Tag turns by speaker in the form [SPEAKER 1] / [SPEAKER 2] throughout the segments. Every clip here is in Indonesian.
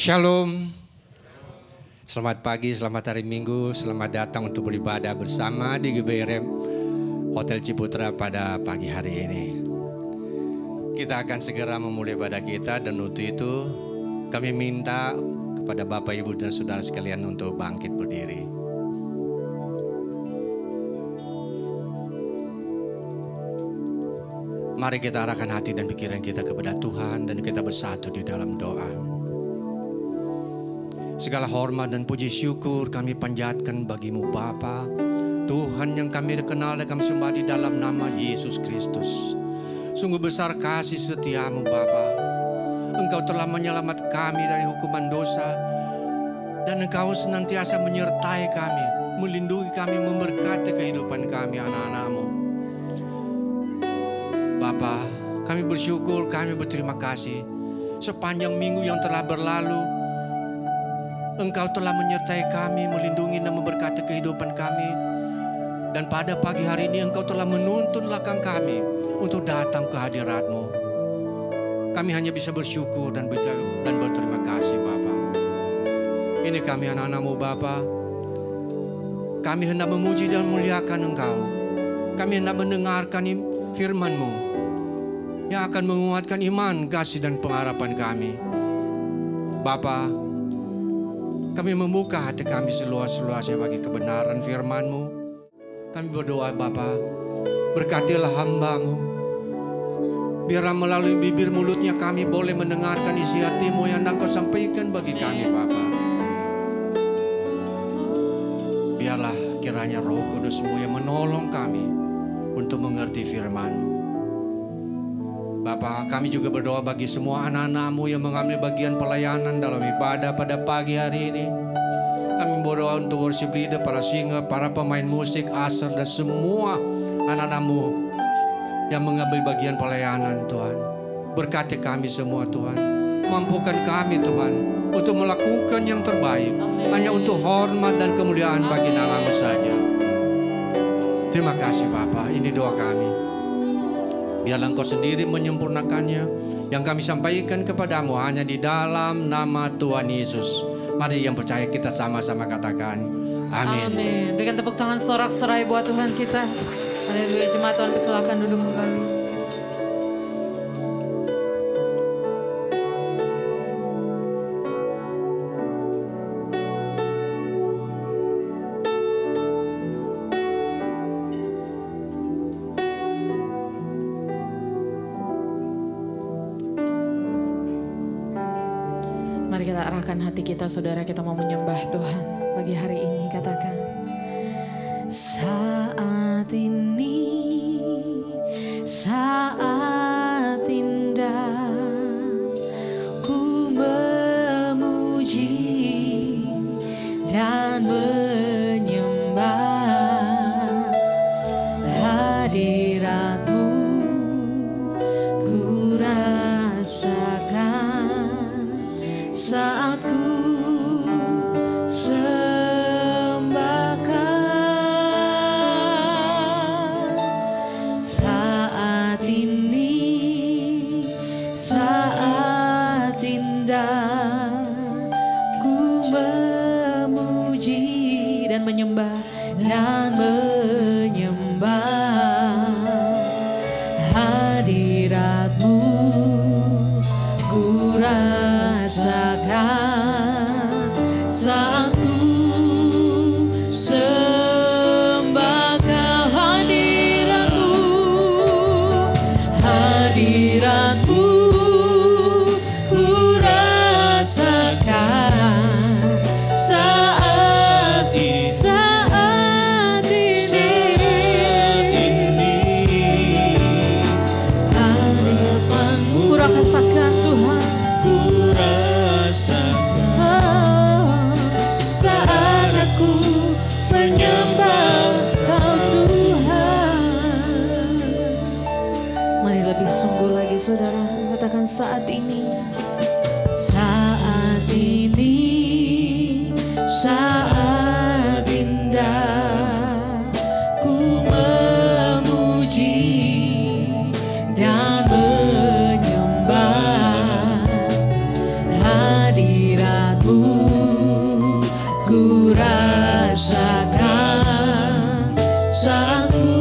[SPEAKER 1] Shalom, selamat pagi, selamat hari Minggu, selamat datang untuk beribadah bersama di GBRM Hotel Ciputra pada pagi hari ini. Kita akan segera memulai ibadah kita dan untuk itu kami minta kepada Bapak, Ibu dan Saudara sekalian untuk bangkit berdiri. Mari kita arahkan hati dan pikiran kita kepada Tuhan dan kita bersatu di dalam doa. Segala hormat dan puji syukur kami panjatkan bagimu Bapa, Tuhan yang kami kenal dan kami sembah di dalam nama Yesus Kristus. Sungguh besar kasih setiamu Bapa. Engkau telah menyelamat kami dari hukuman dosa dan Engkau senantiasa menyertai kami, melindungi kami, memberkati kehidupan kami anak-anak-Mu. Bapa, kami bersyukur, kami berterima kasih sepanjang minggu yang telah berlalu. Engkau telah menyertai kami, melindungi dan memberkati kehidupan kami. Dan pada pagi hari ini Engkau telah menuntun langkah kami untuk datang ke hadirat-Mu. Kami hanya bisa bersyukur dan berterima kasih Bapa. Ini kami anak-anak-Mu Bapa. Kami hendak memuji dan memuliakan Engkau. Kami hendak mendengarkan firman-Mu yang akan menguatkan iman, kasih dan pengharapan kami. Bapa, kami membuka hati kami seluas-luasnya bagi kebenaran firman-Mu. Kami berdoa Bapa, berkatilah hamba-Mu. Biarlah melalui bibir mulutnya kami boleh mendengarkan isi hati-Mu yang Engkau sampaikan bagi kami Bapa. Biarlah kiranya Roh Kudus-Mu yang menolong kami untuk mengerti firman-Mu. Bapa, kami juga berdoa bagi semua anak-anak-Mu yang mengambil bagian pelayanan dalam ibadah pada pagi hari ini. Kami berdoa untuk worship leader, para singer, para pemain musik, usher, dan semua anak-anak-Mu yang mengambil bagian pelayanan Tuhan. Berkati kami semua Tuhan. Mampukan kami Tuhan untuk melakukan yang terbaik. Amen. Hanya untuk hormat dan kemuliaan bagi nama-Mu saja. Terima kasih Bapa, ini doa kami. Biarlah Engkau sendiri menyempurnakannya. Yang kami sampaikan kepadamu hanya di dalam nama Tuhan Yesus. Mari yang percaya kita sama-sama katakan amin.
[SPEAKER 2] Amin. Berikan tepuk tangan sorak-sorai buat Tuhan kita. Haleluya. Jemaat Tuhan silakan duduk kembali. Mari kita arahkan hati kita, saudara, kita mau menyembah Tuhan pagi hari ini. Katakan, saat ini saat indah, ku memuji dan menyembah hadirat-Mu, ku rasakan saat ku saudara, katakan saat ini.
[SPEAKER 3] Saat ini, saat indah, ku memuji dan menyembah hadirat-Mu, ku rasakan saat ku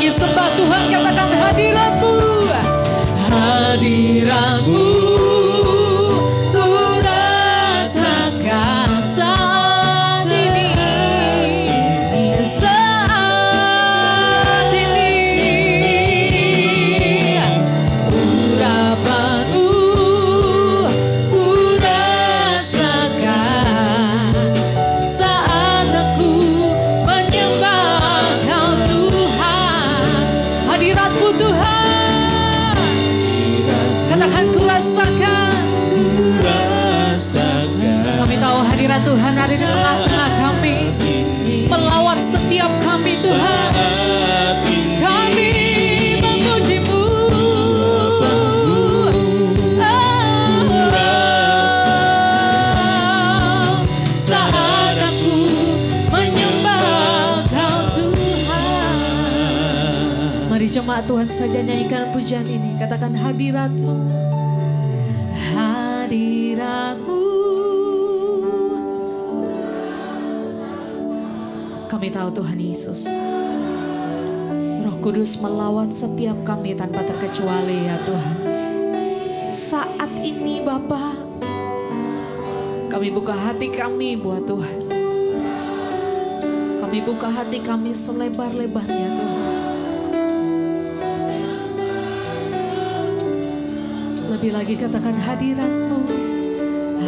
[SPEAKER 3] sembah Tuhan, katakan hadirat-Mu, hadirat-Mu, ku rasakan saat ini, saat ini, urapan-Mu, ku rasakan saat aku menyembah Kau Tuhan. Hadirat-Mu Tuhan, katakan ku rasakan. Kami tahu hadirat Tuhan ada di tengah-tengah kami, melawat setiap kami Tuhan. Kami memuji-Mu, saat aku menyembah Kau Tuhan.
[SPEAKER 2] Mari jemaat Tuhan saja nyanyikan pujian ini. Katakan hadirat-Mu, hadirat-Mu. Kami tahu Tuhan Yesus, Roh Kudus melawat setiap kami tanpa terkecuali ya Tuhan. Saat ini Bapa, kami buka hati kami buat Tuhan. Kami buka hati kami selebar-lebarnya Tuhan. Lebih lagi katakan hadirat-Mu,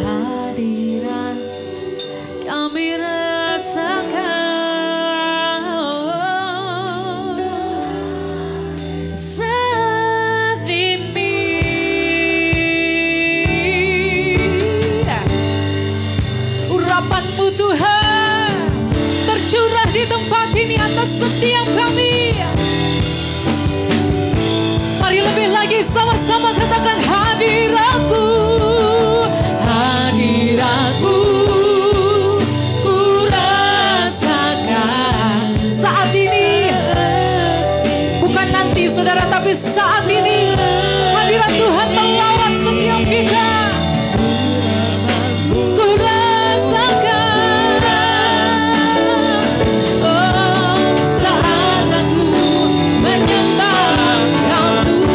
[SPEAKER 2] hadirat kami rasakan saat ini. Urapan-Mu Tuhan tercurah di tempat ini atas setiap kami. Mari lebih lagi sama-sama katakan hadirat-Mu, hadirat-Mu, ku rasakan saat ini. Bukan nanti saudara, tapi saat ini hadirat Tuhan melawat setiap kita. Ku rasakan, oh, saat aku menyembah Kau Tuhan.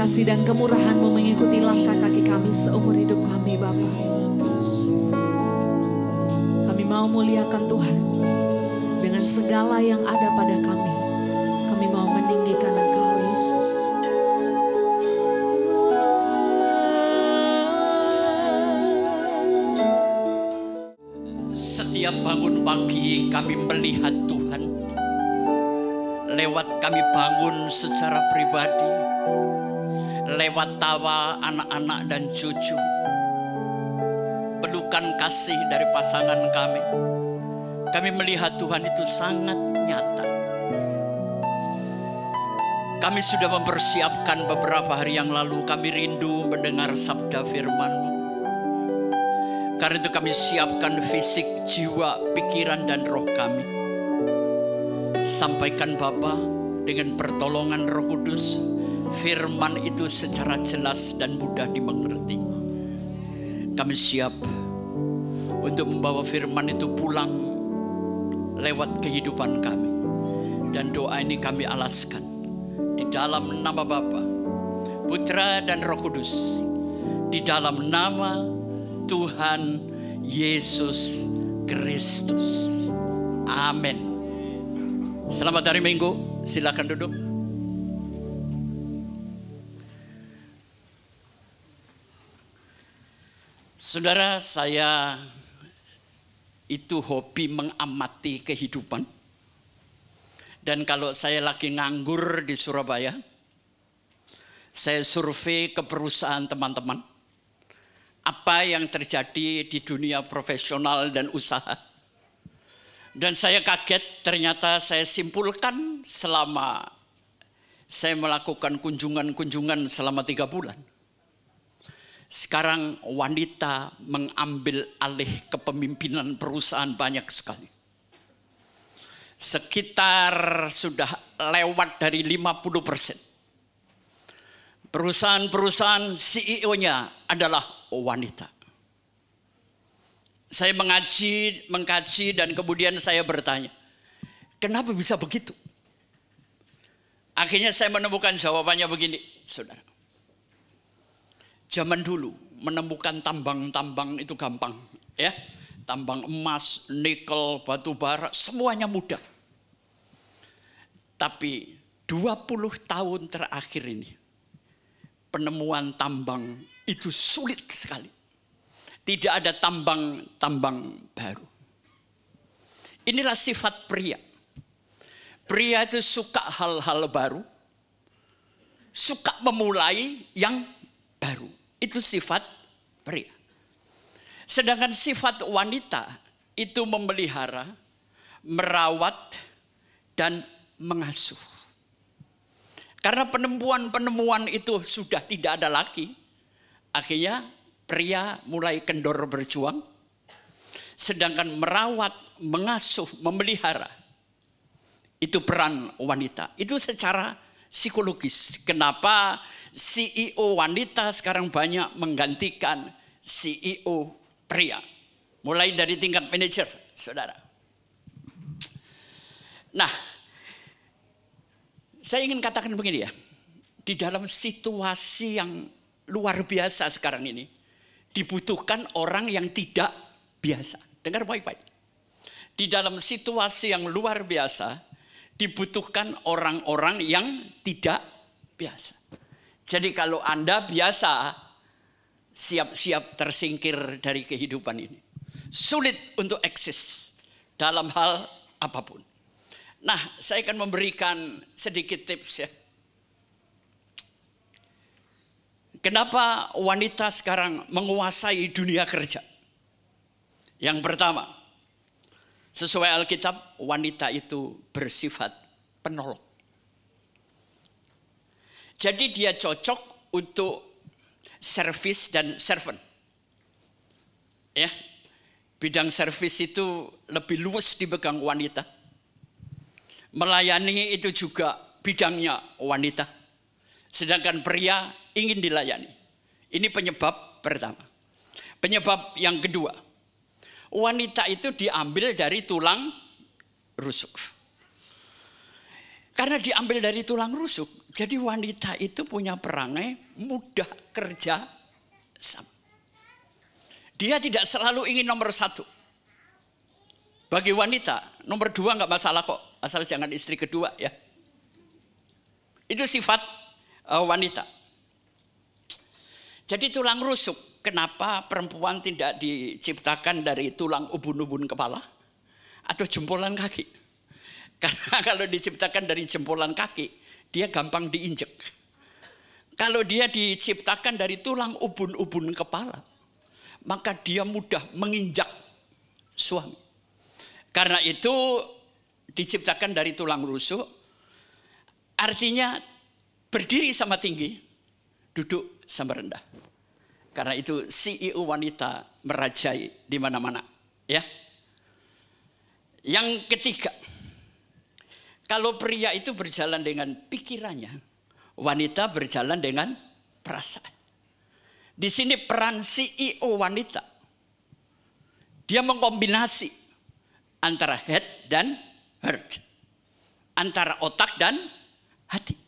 [SPEAKER 2] kasih dan kemurahan-Mu mengikuti langkah kaki kami seumur hidup kami Bapa. Kami mau muliakan Tuhan dengan segala yang ada pada kami. Kami mau meninggikan Engkau Yesus.
[SPEAKER 4] Setiap bangun pagi kami melihat Tuhan. Lewat kami bangun secara pribadi, lewat tawa anak-anak dan cucu, pelukan kasih dari pasangan kami melihat Tuhan itu sangat nyata. Kami sudah mempersiapkan beberapa hari yang lalu, kami rindu mendengar sabda firman-Mu. Karena itu kami siapkan fisik, jiwa, pikiran dan roh kami. Sampaikan Bapa dengan pertolongan Roh Kudus, firman itu secara jelas dan mudah dimengerti. Kami siap untuk membawa firman itu pulang lewat kehidupan kami. Dan doa ini kami alaskan di dalam nama Bapa, Putra dan Roh Kudus, di dalam nama Tuhan Yesus Kristus. Amin. Selamat hari Minggu, silakan duduk. Saudara, saya itu hobi mengamati kehidupan. Dan kalau saya lagi nganggur di Surabaya, saya survei ke perusahaan teman-teman. Apa yang terjadi di dunia profesional dan usaha. Dan saya kaget, ternyata saya simpulkan selama saya melakukan kunjungan-kunjungan selama 3 bulan. Sekarang wanita mengambil alih kepemimpinan perusahaan banyak sekali. Sekitar sudah lewat dari 50%. Perusahaan-perusahaan CEO-nya adalah wanita. Saya mengkaji dan kemudian saya bertanya, kenapa bisa begitu? Akhirnya saya menemukan jawabannya begini, saudara. Zaman dulu menemukan tambang-tambang itu gampang, ya. Tambang emas, nikel, batu bara, semuanya mudah. Tapi 20 tahun terakhir ini, penemuan tambang itu sulit sekali. Tidak ada tambang baru. Inilah sifat pria. Pria itu suka hal-hal baru. Suka memulai yang baru. Itu sifat pria. Sedangkan sifat wanita itu memelihara, merawat, dan mengasuh. Karena penemuan-penemuan itu sudah tidak ada lagi. Akhirnya pria mulai kendor berjuang, sedangkan merawat, mengasuh, memelihara, itu peran wanita. Itu secara psikologis. Kenapa CEO wanita sekarang banyak menggantikan CEO pria. Mulai dari tingkat manajer, saudara. Nah, saya ingin katakan begini ya. Di dalam situasi yang luar biasa sekarang ini, dibutuhkan orang yang tidak biasa. Dengar baik-baik. Di dalam situasi yang luar biasa, dibutuhkan orang-orang yang tidak biasa. Jadi kalau Anda biasa, siap-siap tersingkir dari kehidupan ini. Sulit untuk eksis dalam hal apapun. Nah, saya akan memberikan sedikit tips ya. Kenapa wanita sekarang menguasai dunia kerja? Yang pertama, sesuai Alkitab, wanita itu bersifat penolong. Jadi dia cocok untuk servis dan servant. Ya, bidang servis itu lebih luas dipegang wanita. Melayani itu juga bidangnya wanita. Sedangkan pria ingin dilayani. Ini penyebab pertama. Penyebab yang kedua, wanita itu diambil dari tulang rusuk. Karena diambil dari tulang rusuk, jadi wanita itu punya perangai mudah kerja sama. Dia tidak selalu ingin nomor 1. Bagi wanita, nomor 2 nggak masalah kok, asal jangan istri kedua ya. Itu sifat wanita. Jadi tulang rusuk, kenapa perempuan tidak diciptakan dari tulang ubun-ubun kepala atau jempolan kaki? Karena kalau diciptakan dari jempolan kaki, dia gampang diinjek. Kalau dia diciptakan dari tulang ubun-ubun kepala, maka dia mudah menginjak suami. Karena itu diciptakan dari tulang rusuk, artinya berdiri sama tinggi, duduk sama rendah. Karena itu CEO wanita merajai di mana-mana, ya. Yang ketiga, kalau pria itu berjalan dengan pikirannya, wanita berjalan dengan perasaan. Di sini peran CEO wanita, dia mengkombinasi antara head dan heart, antara otak dan hati.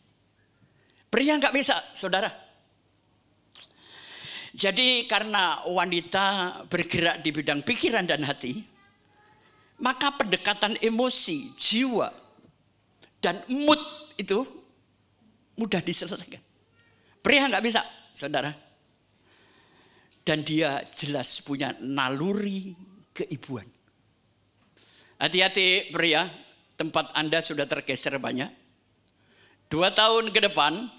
[SPEAKER 4] Pria nggak bisa, saudara. Jadi karena wanita bergerak di bidang pikiran dan hati, maka pendekatan emosi, jiwa, dan mood itu mudah diselesaikan. Pria nggak bisa, saudara. Dan dia jelas punya naluri keibuan. Hati-hati pria, tempat Anda sudah tergeser banyak. 2 tahun ke depan,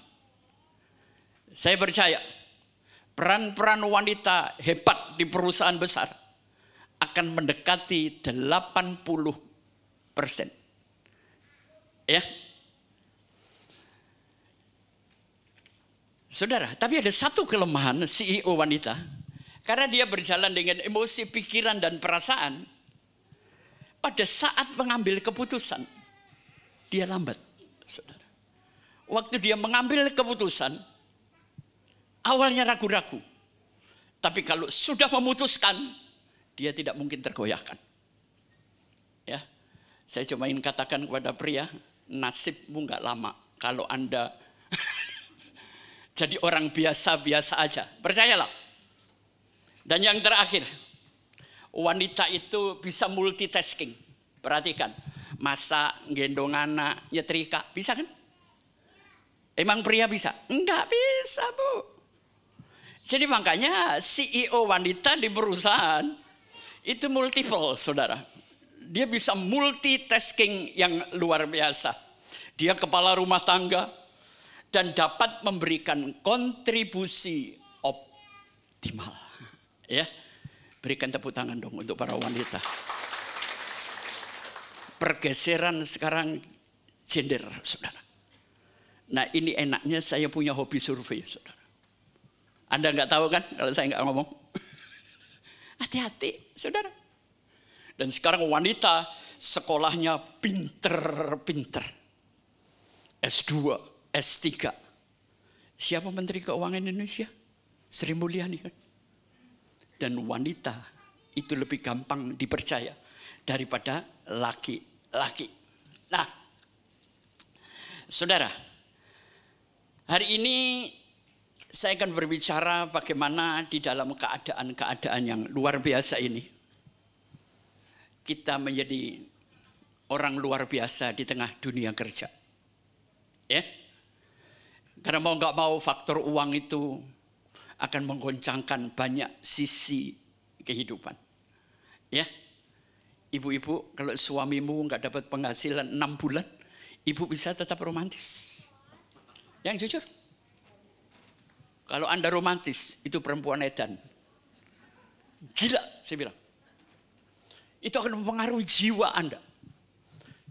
[SPEAKER 4] saya percaya peran-peran wanita hebat di perusahaan besar akan mendekati 80%. Ya. Saudara, tapi ada satu kelemahan CEO wanita. Karena dia berjalan dengan emosi, pikiran, dan perasaan. Pada saat mengambil keputusan, dia lambat. Saudara. Waktu dia mengambil keputusan, awalnya ragu-ragu. Tapi kalau sudah memutuskan, dia tidak mungkin tergoyahkan. Ya, saya cuma ingin katakan kepada pria, nasibmu nggak lama kalau Anda jadi orang biasa-biasa aja. Percayalah. Dan yang terakhir, wanita itu bisa multitasking. Perhatikan, masak, gendong anak, nyetrika, bisa kan? Emang pria bisa? Enggak bisa, Bu. Jadi makanya CEO wanita di perusahaan itu multiple, saudara. Dia bisa multitasking yang luar biasa. Dia kepala rumah tangga dan dapat memberikan kontribusi optimal. Ya, berikan tepuk tangan dong untuk para wanita. Pergeseran sekarang gender, saudara. Nah ini enaknya saya punya hobi survei, saudara. Anda nggak tahu kan kalau saya nggak ngomong? Hati-hati, saudara. Dan sekarang wanita sekolahnya pinter-pinter. S2, S3. Siapa Menteri Keuangan Indonesia? Sri Mulyani kan? Dan wanita itu lebih gampang dipercaya daripada laki-laki. Nah, saudara, hari ini saya akan berbicara bagaimana di dalam keadaan-keadaan yang luar biasa ini kita menjadi orang luar biasa di tengah dunia kerja. Ya. Karena mau nggak mau faktor uang itu akan menggoncangkan banyak sisi kehidupan. Ya. Ibu-ibu, kalau suamimu nggak dapat penghasilan 6 bulan, ibu bisa tetap romantis. Yang jujur. Kalau Anda romantis, itu perempuan edan. Gila, saya bilang. Itu akan mempengaruhi jiwa Anda.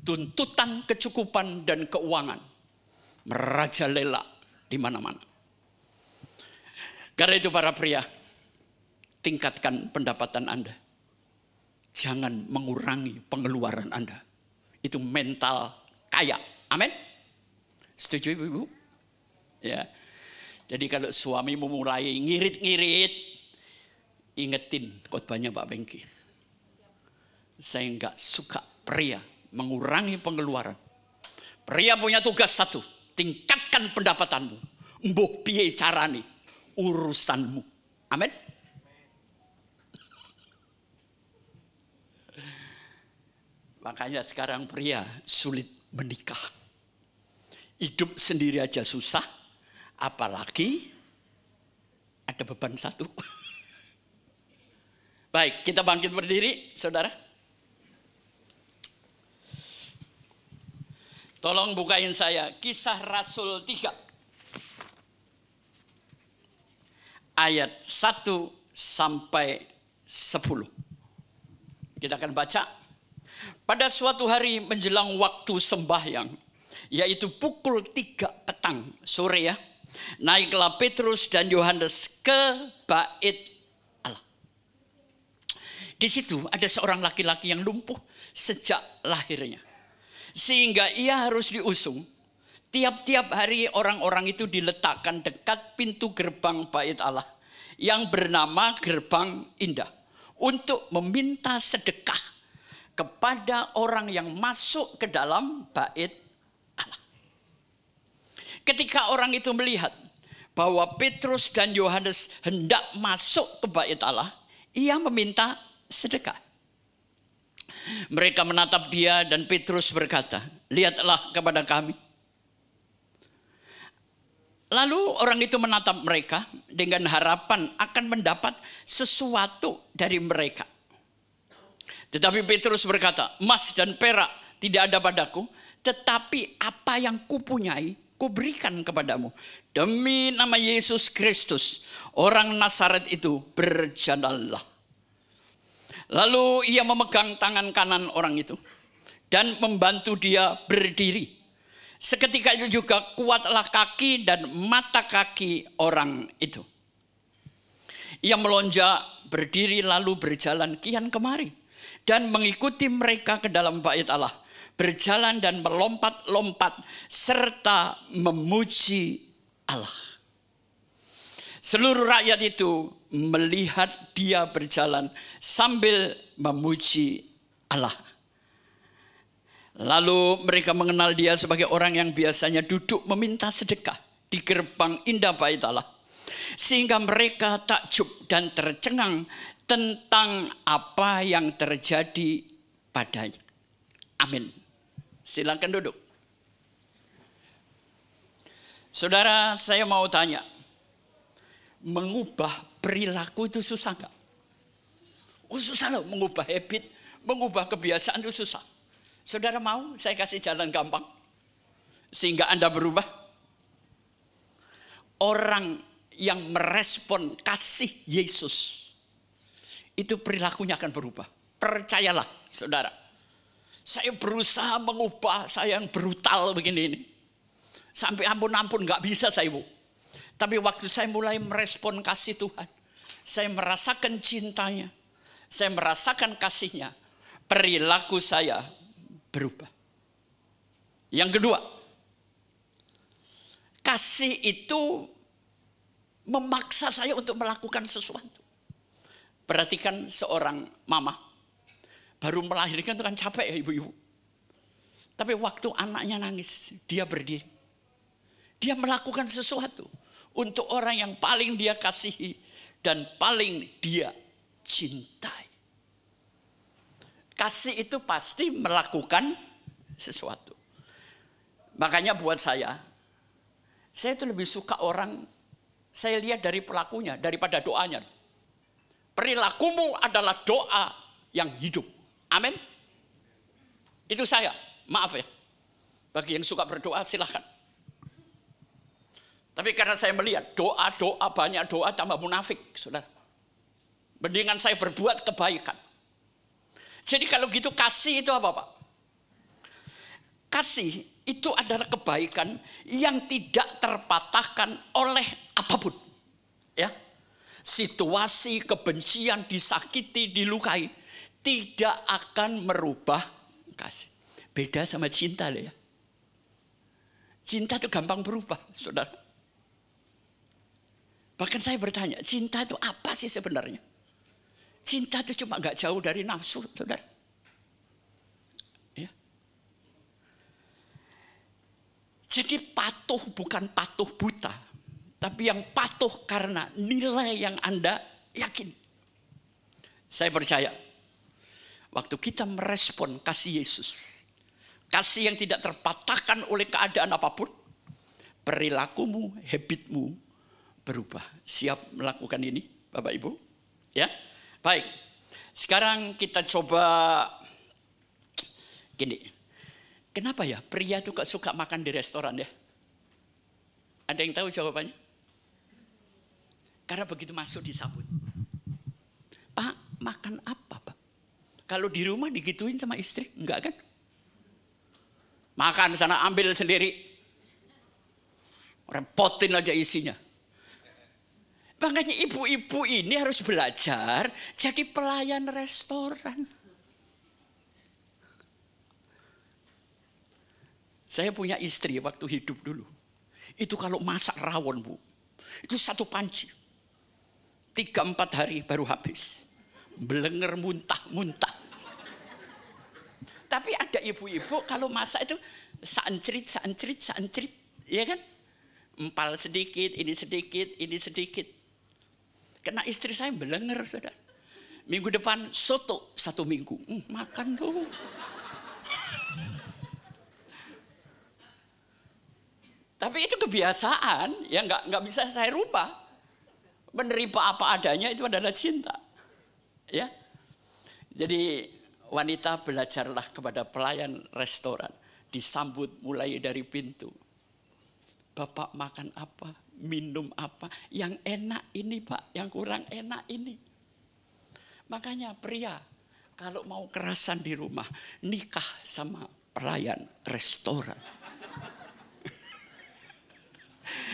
[SPEAKER 4] Tuntutan kecukupan dan keuangan merajalela di mana-mana. Karena itu para pria, tingkatkan pendapatan Anda. Jangan mengurangi pengeluaran Anda. Itu mental kaya. Amin. Setuju ibu-ibu? Ya. Jadi kalau suamimu mulai ngirit-ngirit, ingetin khotbahnya Pak Bengki. Saya enggak suka pria mengurangi pengeluaran. Pria punya tugas satu, tingkatkan pendapatanmu. Mbuh piye carane urusanmu. Amin. Makanya sekarang pria sulit menikah. Hidup sendiri aja susah, apalagi ada beban satu. Baik, kita bangkit berdiri, saudara. Tolong bukain saya Kisah Rasul 3. Ayat 1 sampai 10. Kita akan baca. Pada suatu hari menjelang waktu sembahyang, yaitu pukul 3 petang, sore ya, naiklah Petrus dan Yohanes ke bait Allah. Di situ ada seorang laki-laki yang lumpuh sejak lahirnya, sehingga ia harus diusung. Tiap-tiap hari orang-orang itu diletakkan dekat pintu gerbang bait Allah yang bernama Gerbang Indah untuk meminta sedekah kepada orang yang masuk ke dalam bait Allah. Ketika orang itu melihat bahwa Petrus dan Yohanes hendak masuk ke bait Allah, ia meminta sedekah. Mereka menatap dia dan Petrus berkata, "Lihatlah kepada kami." Lalu orang itu menatap mereka dengan harapan akan mendapat sesuatu dari mereka. Tetapi Petrus berkata, "Emas dan perak tidak ada padaku, tetapi apa yang kupunyai kuberikan kepadamu. Demi nama Yesus Kristus, orang Nazaret itu, berjalanlah." Lalu ia memegang tangan kanan orang itu dan membantu dia berdiri. Seketika itu juga kuatlah kaki dan mata kaki orang itu. Ia melonjak, berdiri lalu berjalan kian kemari dan mengikuti mereka ke dalam bait Allah, berjalan dan melompat-lompat serta memuji Allah. Seluruh rakyat itu melihat dia berjalan sambil memuji Allah. Lalu mereka mengenal dia sebagai orang yang biasanya duduk meminta sedekah di gerbang indah bait Allah. Sehingga mereka takjub dan tercengang tentang apa yang terjadi padanya. Amin. Silakan duduk. Saudara, saya mau tanya, mengubah perilaku itu susah nggak? Susah loh, mengubah habit, mengubah kebiasaan itu susah. Saudara mau saya kasih jalan gampang sehingga Anda berubah? Orang yang merespon kasih Yesus itu perilakunya akan berubah. Percayalah saudara. Saya berusaha mengubah, saya yang brutal begini ini. Sampai ampun-ampun gak bisa saya bu. Tapi waktu saya mulai merespon kasih Tuhan, saya merasakan cintanya, saya merasakan kasihnya, perilaku saya berubah. Yang kedua, kasih itu memaksa saya untuk melakukan sesuatu. Perhatikan seorang mama, baru melahirkan itu kan capek ya ibu-ibu. Tapi waktu anaknya nangis, dia berdiri. Dia melakukan sesuatu untuk orang yang paling dia kasihi dan paling dia cintai. Kasih itu pasti melakukan sesuatu. Makanya buat saya itu lebih suka orang, saya lihat dari pelakunya daripada doanya. Perilakumu adalah doa yang hidup. Amin. Itu saya, maaf ya. Bagi yang suka berdoa silahkan. Tapi karena saya melihat doa-doa, banyak doa tambah munafik, saudara. Mendingan saya berbuat kebaikan. Jadi kalau gitu kasih itu apa Pak? Kasih itu adalah kebaikan yang tidak terpatahkan oleh apapun. Ya. Situasi kebencian, disakiti, dilukai tidak akan merubah kasih. Beda sama cinta loh ya. Cinta itu gampang berubah, saudara. Bahkan saya bertanya, cinta itu apa sih sebenarnya? Cinta itu cuma gak jauh dari nafsu, saudara. Ya. Jadi patuh bukan patuh buta, tapi yang patuh karena nilai yang Anda yakin. Saya percaya, waktu kita merespon kasih Yesus, kasih yang tidak terpatahkan oleh keadaan apapun, perilakumu, habitmu berubah. Siap melakukan ini, Bapak Ibu? Ya, baik. Sekarang kita coba gini. Kenapa ya pria itu gak suka makan di restoran ya? Ada yang tahu jawabannya? Karena begitu masuk disambut. Pak, makan apa, Pak? Kalau di rumah digituin sama istri, enggak kan? Makan sana, ambil sendiri. Repotin aja isinya. Makanya ibu-ibu ini harus belajar jadi pelayan restoran. Saya punya istri waktu hidup dulu. Itu kalau masak rawon, Bu. Itu satu panci. 3-4 hari baru habis. Belenger muntah-muntah. Tapi ada ibu-ibu kalau masak itu saancrit. Iya kan? Empal sedikit, ini sedikit. Kena istri saya belenger, saudara. Minggu depan soto 1 minggu. Makan tuh. Tapi itu kebiasaan, ya nggak bisa saya rubah. Menerima apa adanya itu adalah cinta, ya. Jadi wanita belajarlah kepada pelayan restoran, disambut mulai dari pintu. Bapak makan apa, minum apa, yang enak ini Pak, yang kurang enak ini. Makanya pria kalau mau kerasan di rumah, nikah sama pelayan restoran.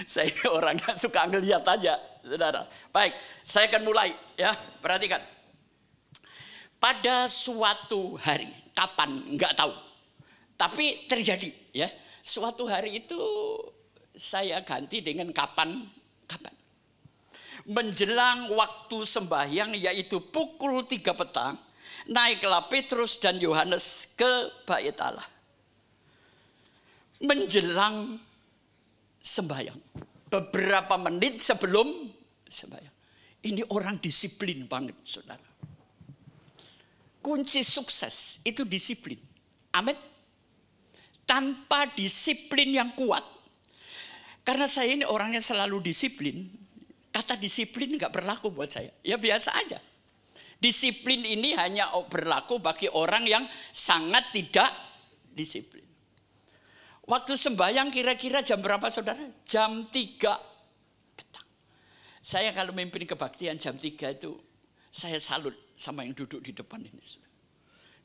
[SPEAKER 4] Saya orangnya suka ngeliat aja, saudara. Baik, saya akan mulai ya, perhatikan. Pada suatu hari, kapan nggak tahu, tapi terjadi ya. Suatu hari itu saya ganti dengan kapan. Menjelang waktu sembahyang yaitu pukul 3 petang, naiklah Petrus dan Yohanes ke Bait Allah. Menjelang sembahyang, beberapa menit sebelum sembahyang. Ini orang disiplin banget, saudara. Kunci sukses itu disiplin. Amin. Tanpa disiplin yang kuat, karena saya ini orangnya selalu disiplin, kata disiplin nggak berlaku buat saya. Ya biasa aja. Disiplin ini hanya berlaku bagi orang yang sangat tidak disiplin. Waktu sembahyang kira-kira jam berapa, saudara? Jam 3 petang. Saya kalau memimpin kebaktian jam 3 itu, saya salut sama yang duduk di depan ini.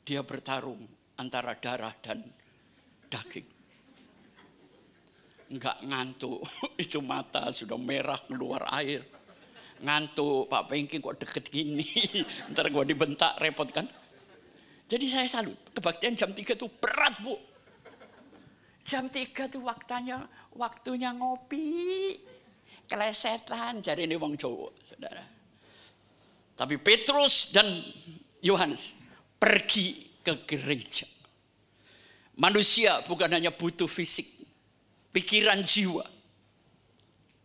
[SPEAKER 4] Dia bertarung antara darah dan daging. Enggak ngantuk, itu mata sudah merah keluar air. Ngantuk, Pak Pengki kok deket gini. Ntar gua dibentak, repot kan? Jadi saya salut, kebaktian jam 3 itu berat, Bu. Jam 3 itu waktunya ngopi. Kelesetan, jadi ini wong Jawa, saudara. Tapi Petrus dan Yohanes pergi ke gereja. Manusia bukan hanya butuh fisik, pikiran, jiwa,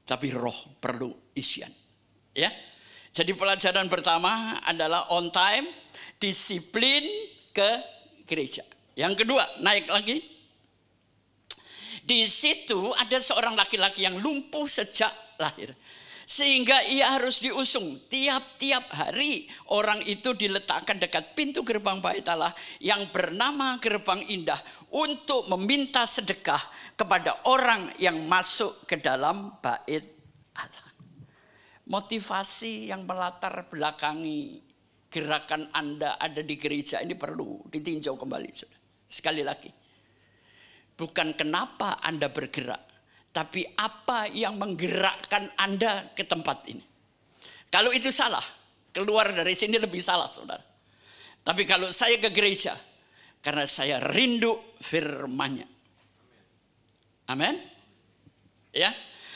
[SPEAKER 4] tapi roh perlu isian. Ya, jadi pelajaran pertama adalah on time, disiplin ke gereja. Yang kedua, naik lagi. Di situ ada seorang laki-laki yang lumpuh sejak lahir. Sehingga ia harus diusung. Tiap-tiap hari orang itu diletakkan dekat pintu gerbang Bait Allah yang bernama Gerbang Indah untuk meminta sedekah kepada orang yang masuk ke dalam Bait Allah. Motivasi yang melatar belakangi gerakan Anda ada di gereja ini perlu ditinjau kembali. Sekali lagi. Bukan kenapa Anda bergerak, tapi apa yang menggerakkan Anda ke tempat ini. Kalau itu salah, keluar dari sini lebih salah, saudara. Tapi kalau saya ke gereja, karena saya rindu firman-Nya. Amin. Ya,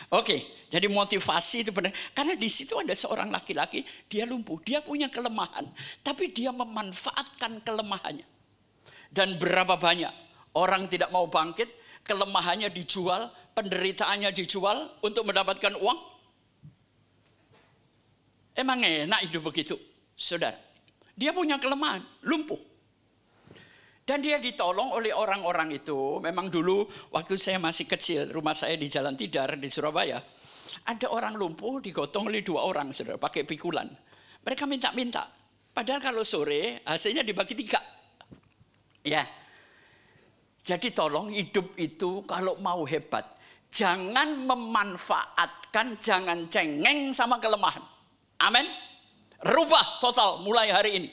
[SPEAKER 4] oke. Jadi motivasi itu benar. Karena di situ ada seorang laki-laki, dia lumpuh, dia punya kelemahan, tapi dia memanfaatkan kelemahannya. Dan berapa banyak orang tidak mau bangkit kelemahannya dijual, penderitaannya dijual untuk mendapatkan uang? Emang enak hidup begitu, saudara? Dia punya kelemahan, lumpuh. Dan dia ditolong oleh orang-orang itu. Memang dulu waktu saya masih kecil, rumah saya di Jalan Tidar di Surabaya, ada orang lumpuh digotong oleh 2 orang, saudara, pakai pikulan. Mereka minta-minta. Padahal kalau sore hasilnya dibagi 3. Ya. Jadi tolong hidup itu kalau mau hebat, jangan memanfaatkan, jangan cengeng sama kelemahan. Amin. Rubah total mulai hari ini.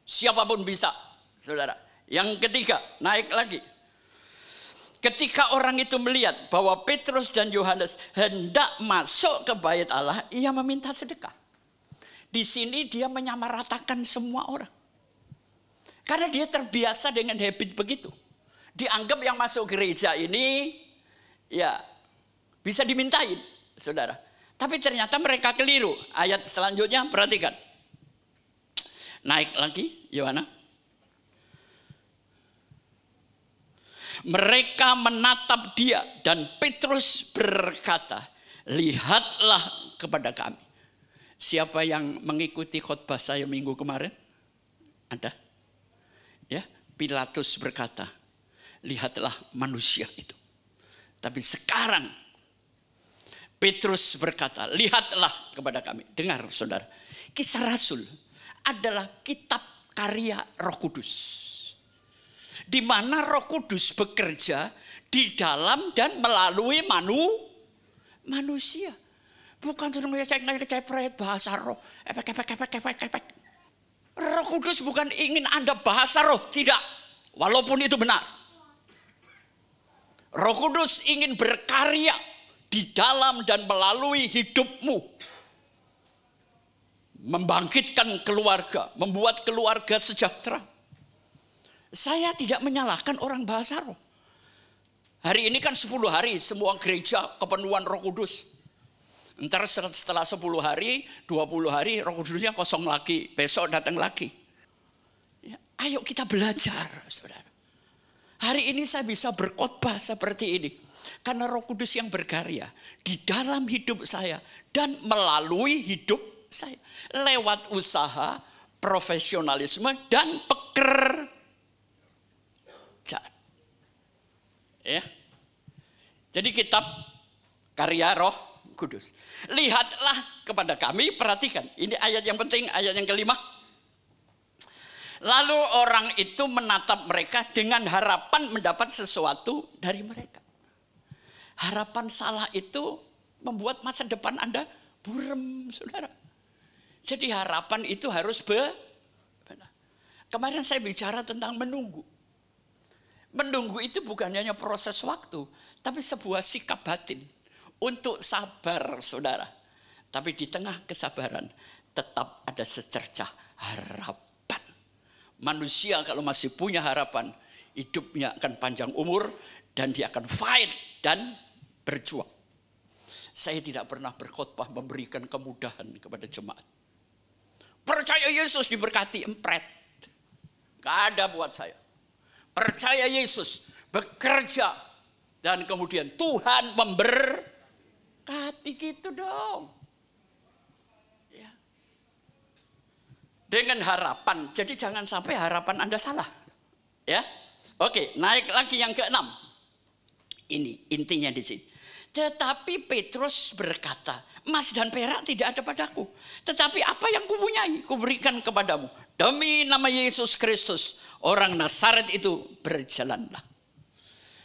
[SPEAKER 4] Siapapun bisa, saudara. Yang ketiga, naik lagi. Ketika orang itu melihat bahwa Petrus dan Yohanes hendak masuk ke bait Allah, ia meminta sedekah. Di sini dia menyamaratakan semua orang. Karena dia terbiasa dengan habit begitu. Dianggap yang masuk gereja ini ya bisa dimintain, saudara. Tapi ternyata mereka keliru. Ayat selanjutnya perhatikan. Naik lagi, Yohana. Mereka menatap dia dan Petrus berkata, lihatlah kepada kami. Siapa yang mengikuti khotbah saya minggu kemarin? Ada? Ya, Pilatus berkata, lihatlah manusia itu. Tapi sekarang Petrus berkata, lihatlah kepada kami. Dengar saudara, Kisah Rasul adalah kitab karya Roh Kudus. Di mana Roh Kudus bekerja di dalam dan melalui manusia. Bukan cuma ngecek bahasa roh. Epek. Roh Kudus bukan ingin Anda bahasa roh, tidak. Walaupun itu benar. Roh Kudus ingin berkarya di dalam dan melalui hidupmu. Membangkitkan keluarga, membuat keluarga sejahtera. Saya tidak menyalahkan orang bahasa roh. Hari ini kan 10 hari semua gereja kepenuhan Roh Kudus. Ntar setelah 10 hari, 20 hari Roh Kudusnya kosong lagi. Besok datang lagi. Ya, ayo kita belajar, saudara. Hari ini saya bisa berkhotbah seperti ini. Karena Roh Kudus yang berkarya di dalam hidup saya dan melalui hidup saya. Lewat usaha, profesionalisme, dan pekerjaan. Ya. Jadi kitab karya Roh Kudus. Lihatlah kepada kami, perhatikan. Ini ayat yang penting, ayat yang kelima. Lalu orang itu menatap mereka dengan harapan mendapat sesuatu dari mereka. Harapan salah itu membuat masa depan Anda buram, saudara. Jadi harapan itu harus benar. Kemarin saya bicara tentang menunggu. Menunggu itu bukan hanya proses waktu, tapi sebuah sikap batin untuk sabar, saudara. Tapi di tengah kesabaran tetap ada secercah harapan. Manusia kalau masih punya harapan, hidupnya akan panjang umur dan dia akan fight dan berjuang. Saya tidak pernah berkhotbah memberikan kemudahan kepada jemaat. Percaya Yesus diberkati, empret. Gak ada buat saya. Percaya Yesus, bekerja, dan kemudian Tuhan memberkati, gitu dong. Ya. Dengan harapan, jadi jangan sampai harapan Anda salah. Ya, oke, naik lagi yang ke-6. Ini intinya di sini. Tetapi Petrus berkata, emas dan perak tidak ada padaku. Tetapi apa yang kupunyai, kuberikan kepadamu. Demi nama Yesus Kristus, orang Nazaret itu berjalanlah.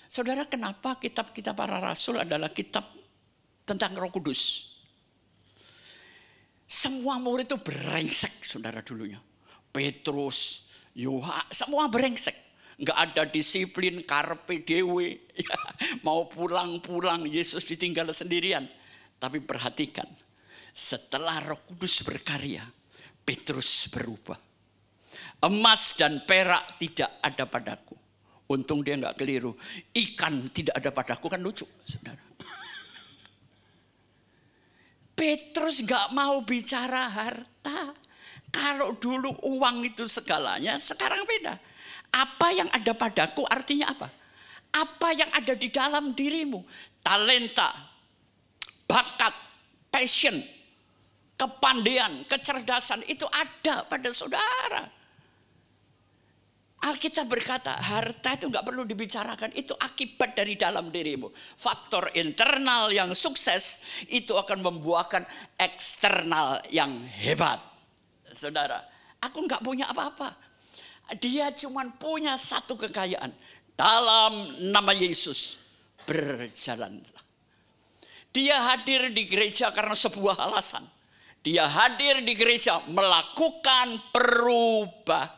[SPEAKER 4] Saudara, kenapa kitab-kitab para rasul adalah kitab tentang Roh Kudus? Semua murid itu brengsek, saudara, dulunya. Petrus, Yohanes, semua brengsek. Enggak ada disiplin, karpe dewe. Ya, mau pulang-pulang, Yesus ditinggal sendirian. Tapi perhatikan, setelah Roh Kudus berkarya, Petrus berubah. Emas dan perak tidak ada padaku. Untung dia enggak keliru. Ikan tidak ada padaku, kan lucu, saudara. Petrus enggak mau bicara harta. Kalau dulu uang itu segalanya, sekarang beda. Apa yang ada padaku artinya apa? Apa yang ada di dalam dirimu, talenta, bakat, passion, kepandaian, kecerdasan itu ada pada saudara. Alkitab berkata, harta itu nggak perlu dibicarakan, itu akibat dari dalam dirimu. Faktor internal yang sukses itu akan membuahkan eksternal yang hebat. Saudara, aku nggak punya apa-apa. Dia cuma punya satu kekayaan. Dalam nama Yesus, berjalanlah. Dia hadir di gereja karena sebuah alasan. Dia hadir di gereja melakukan perubahan.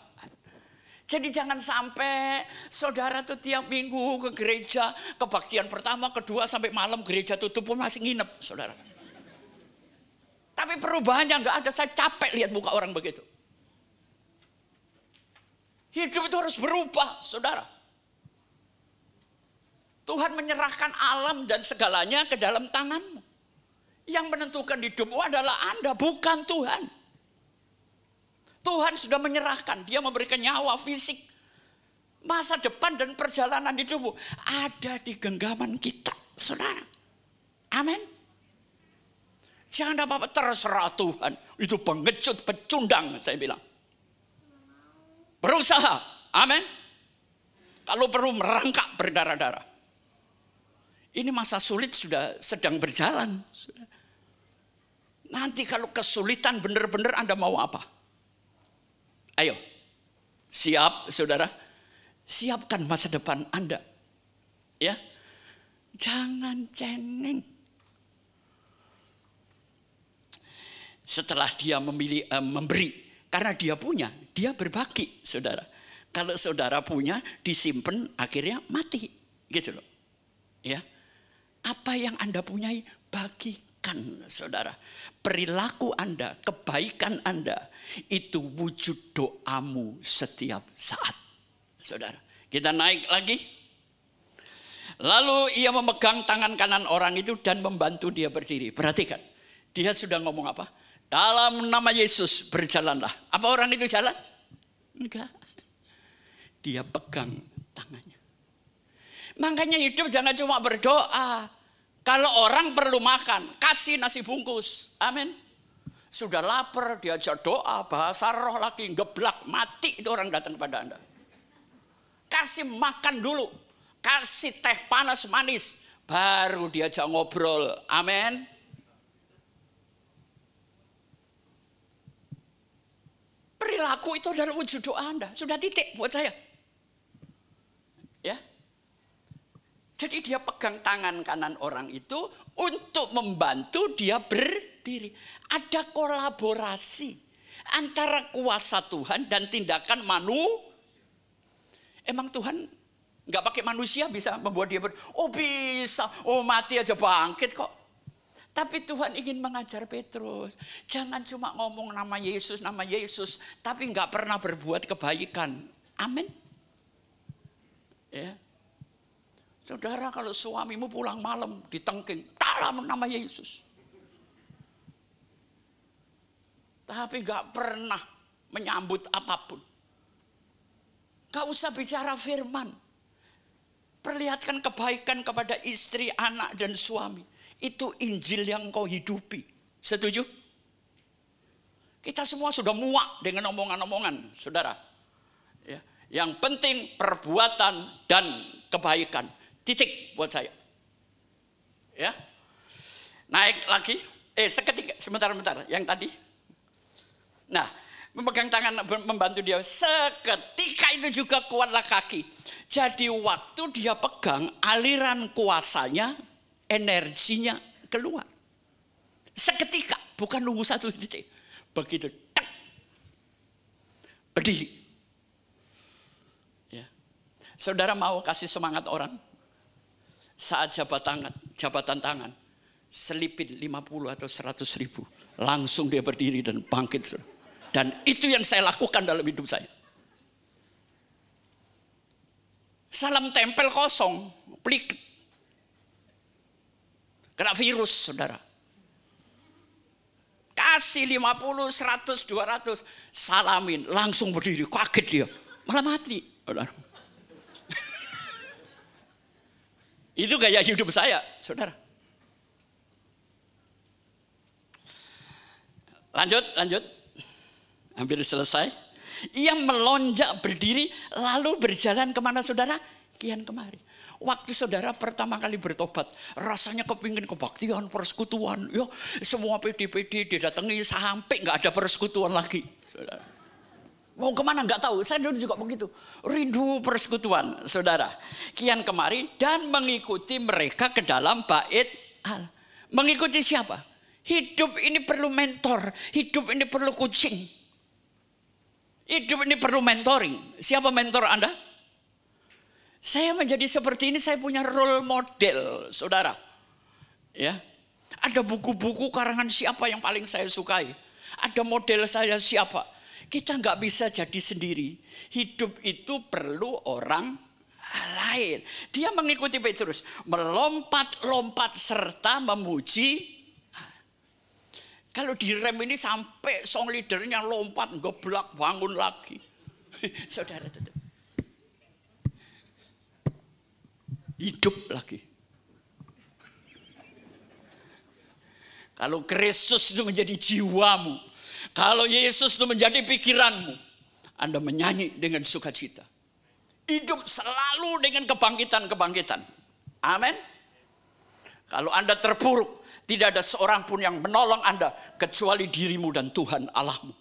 [SPEAKER 4] Jadi jangan sampai saudara tuh tiap minggu ke gereja, kebaktian pertama, kedua sampai malam gereja tutup pun masih nginep, saudara. Tapi perubahannya nggak ada. Saya capek lihat muka orang begitu. Hidup itu harus berubah, saudara. Tuhan menyerahkan alam dan segalanya ke dalam tanganmu. Yang menentukan hidupmu adalah Anda, bukan Tuhan. Tuhan sudah menyerahkan, dia memberikan nyawa, fisik, masa depan dan perjalanan hidupmu ada di genggaman kita, saudara. Amin. Jangan apa-apa, terserah Tuhan. Itu pengecut, pecundang, saya bilang. Berusaha, amin. Kalau perlu merangkak berdarah-darah. Ini masa sulit sudah sedang berjalan. Nanti kalau kesulitan benar-benar Anda mau apa? Ayo, siap saudara, siapkan masa depan Anda. Ya, jangan cengeng. Setelah dia memberi, karena dia punya, dia berbagi, saudara. Kalau saudara punya, disimpan, akhirnya mati, gitu loh. Ya, apa yang Anda punyai, bagikan, saudara. Perilaku Anda, kebaikan Anda, itu wujud doamu setiap saat, saudara. Kita naik lagi. Lalu ia memegang tangan kanan orang itu dan membantu dia berdiri. Perhatikan, dia sudah ngomong apa? Dalam nama Yesus berjalanlah. Apa orang itu jalan? Enggak. Dia pegang tangannya. Makanya hidup jangan cuma berdoa. Kalau orang perlu makan, kasih nasi bungkus. Amin. Sudah lapar, diajak doa, bahasa roh lagi, geblak, mati itu orang datang kepada Anda. Kasih makan dulu, kasih teh panas manis, baru diajak ngobrol. Amin. Perilaku itu adalah wujud doa Anda. Sudah titik buat saya. Ya. Jadi dia pegang tangan kanan orang itu untuk membantu dia berdiri. Ada kolaborasi antara kuasa Tuhan dan tindakan Emang Tuhan nggak pakai manusia bisa membuat dia oh bisa, oh mati aja bangkit kok. Tapi Tuhan ingin mengajar Petrus, jangan cuma ngomong nama Yesus, tapi nggak pernah berbuat kebaikan. Amin. Ya. Saudara, kalau suamimu pulang malam ditengking, dalam nama Yesus. Tapi gak pernah menyambut apapun. Gak usah bicara firman. Perlihatkan kebaikan kepada istri, anak, dan suami. Itu Injil yang kau hidupi. Setuju? Kita semua sudah muak dengan omongan-omongan, saudara. Ya. Yang penting perbuatan dan kebaikan. Titik buat saya. Ya. Naik lagi. Seketika, sebentar. Yang tadi. Nah, memegang tangan membantu dia. Seketika itu juga kuatlah kaki. Jadi waktu dia pegang, aliran kuasanya, energinya keluar. Seketika, bukan nunggu satu detik. Begitu, tak. Berdiri. Ya. Saudara mau kasih semangat orang? Saat jabatan tangan, selipin 50 atau 100 ribu. Langsung dia berdiri dan bangkit. Dan itu yang saya lakukan dalam hidup saya. Salam tempel kosong, plik. Kena virus, saudara. Kasih 50, 100, 200. Salamin, langsung berdiri, kaget dia. Malah mati, saudara. Itu gaya hidup saya, saudara. Lanjut. Hampir selesai. Yang melonjak berdiri lalu berjalan kemana saudara? Kian kemari. Waktu saudara pertama kali bertobat, rasanya kepingin kebaktian, persekutuan. Yo, semua PD didatangi sampai nggak ada persekutuan lagi. Saudara. Mau kemana nggak tahu, saya dulu juga begitu. Rindu persekutuan, saudara. Kian kemari dan mengikuti mereka ke dalam bait Allah. Mengikuti siapa? Hidup ini perlu mentor, hidup ini perlu coaching. Hidup ini perlu mentoring. Siapa mentor Anda? Saya menjadi seperti ini, saya punya role model, saudara. Ya, ada buku-buku karangan siapa yang paling saya sukai. Ada model saya siapa. Kita nggak bisa jadi sendiri. Hidup itu perlu orang lain. Dia mengikuti Petrus, melompat-lompat serta memuji. Kalau direm ini sampai song leadernya lompat, geblak, bangun lagi. Saudara tetap hidup lagi. Kalau Kristus itu menjadi jiwamu, kalau Yesus itu menjadi pikiranmu, Anda menyanyi dengan sukacita. Hidup selalu dengan kebangkitan-kebangkitan. Amin. Kalau Anda terpuruk, tidak ada seorang pun yang menolong Anda kecuali dirimu dan Tuhan Allahmu.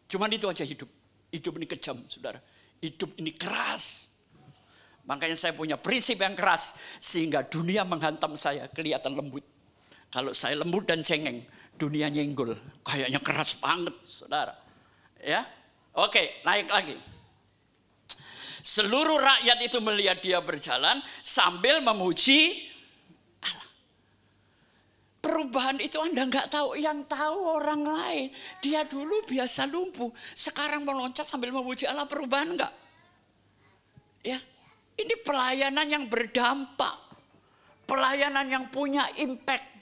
[SPEAKER 4] Cuman itu aja hidup. Hidup ini kejam, saudara. Hidup ini keras. Makanya saya punya prinsip yang keras sehingga dunia menghantam saya kelihatan lembut. Kalau saya lembut dan cengeng, dunia nyenggol. Kayaknya keras banget, saudara. Ya, oke, naik lagi. Seluruh rakyat itu melihat dia berjalan sambil memuji Allah. Perubahan itu Anda nggak tahu, yang tahu orang lain. Dia dulu biasa lumpuh, sekarang meloncat sambil memuji Allah. Perubahan enggak? Ya, ini pelayanan yang berdampak, pelayanan yang punya impact.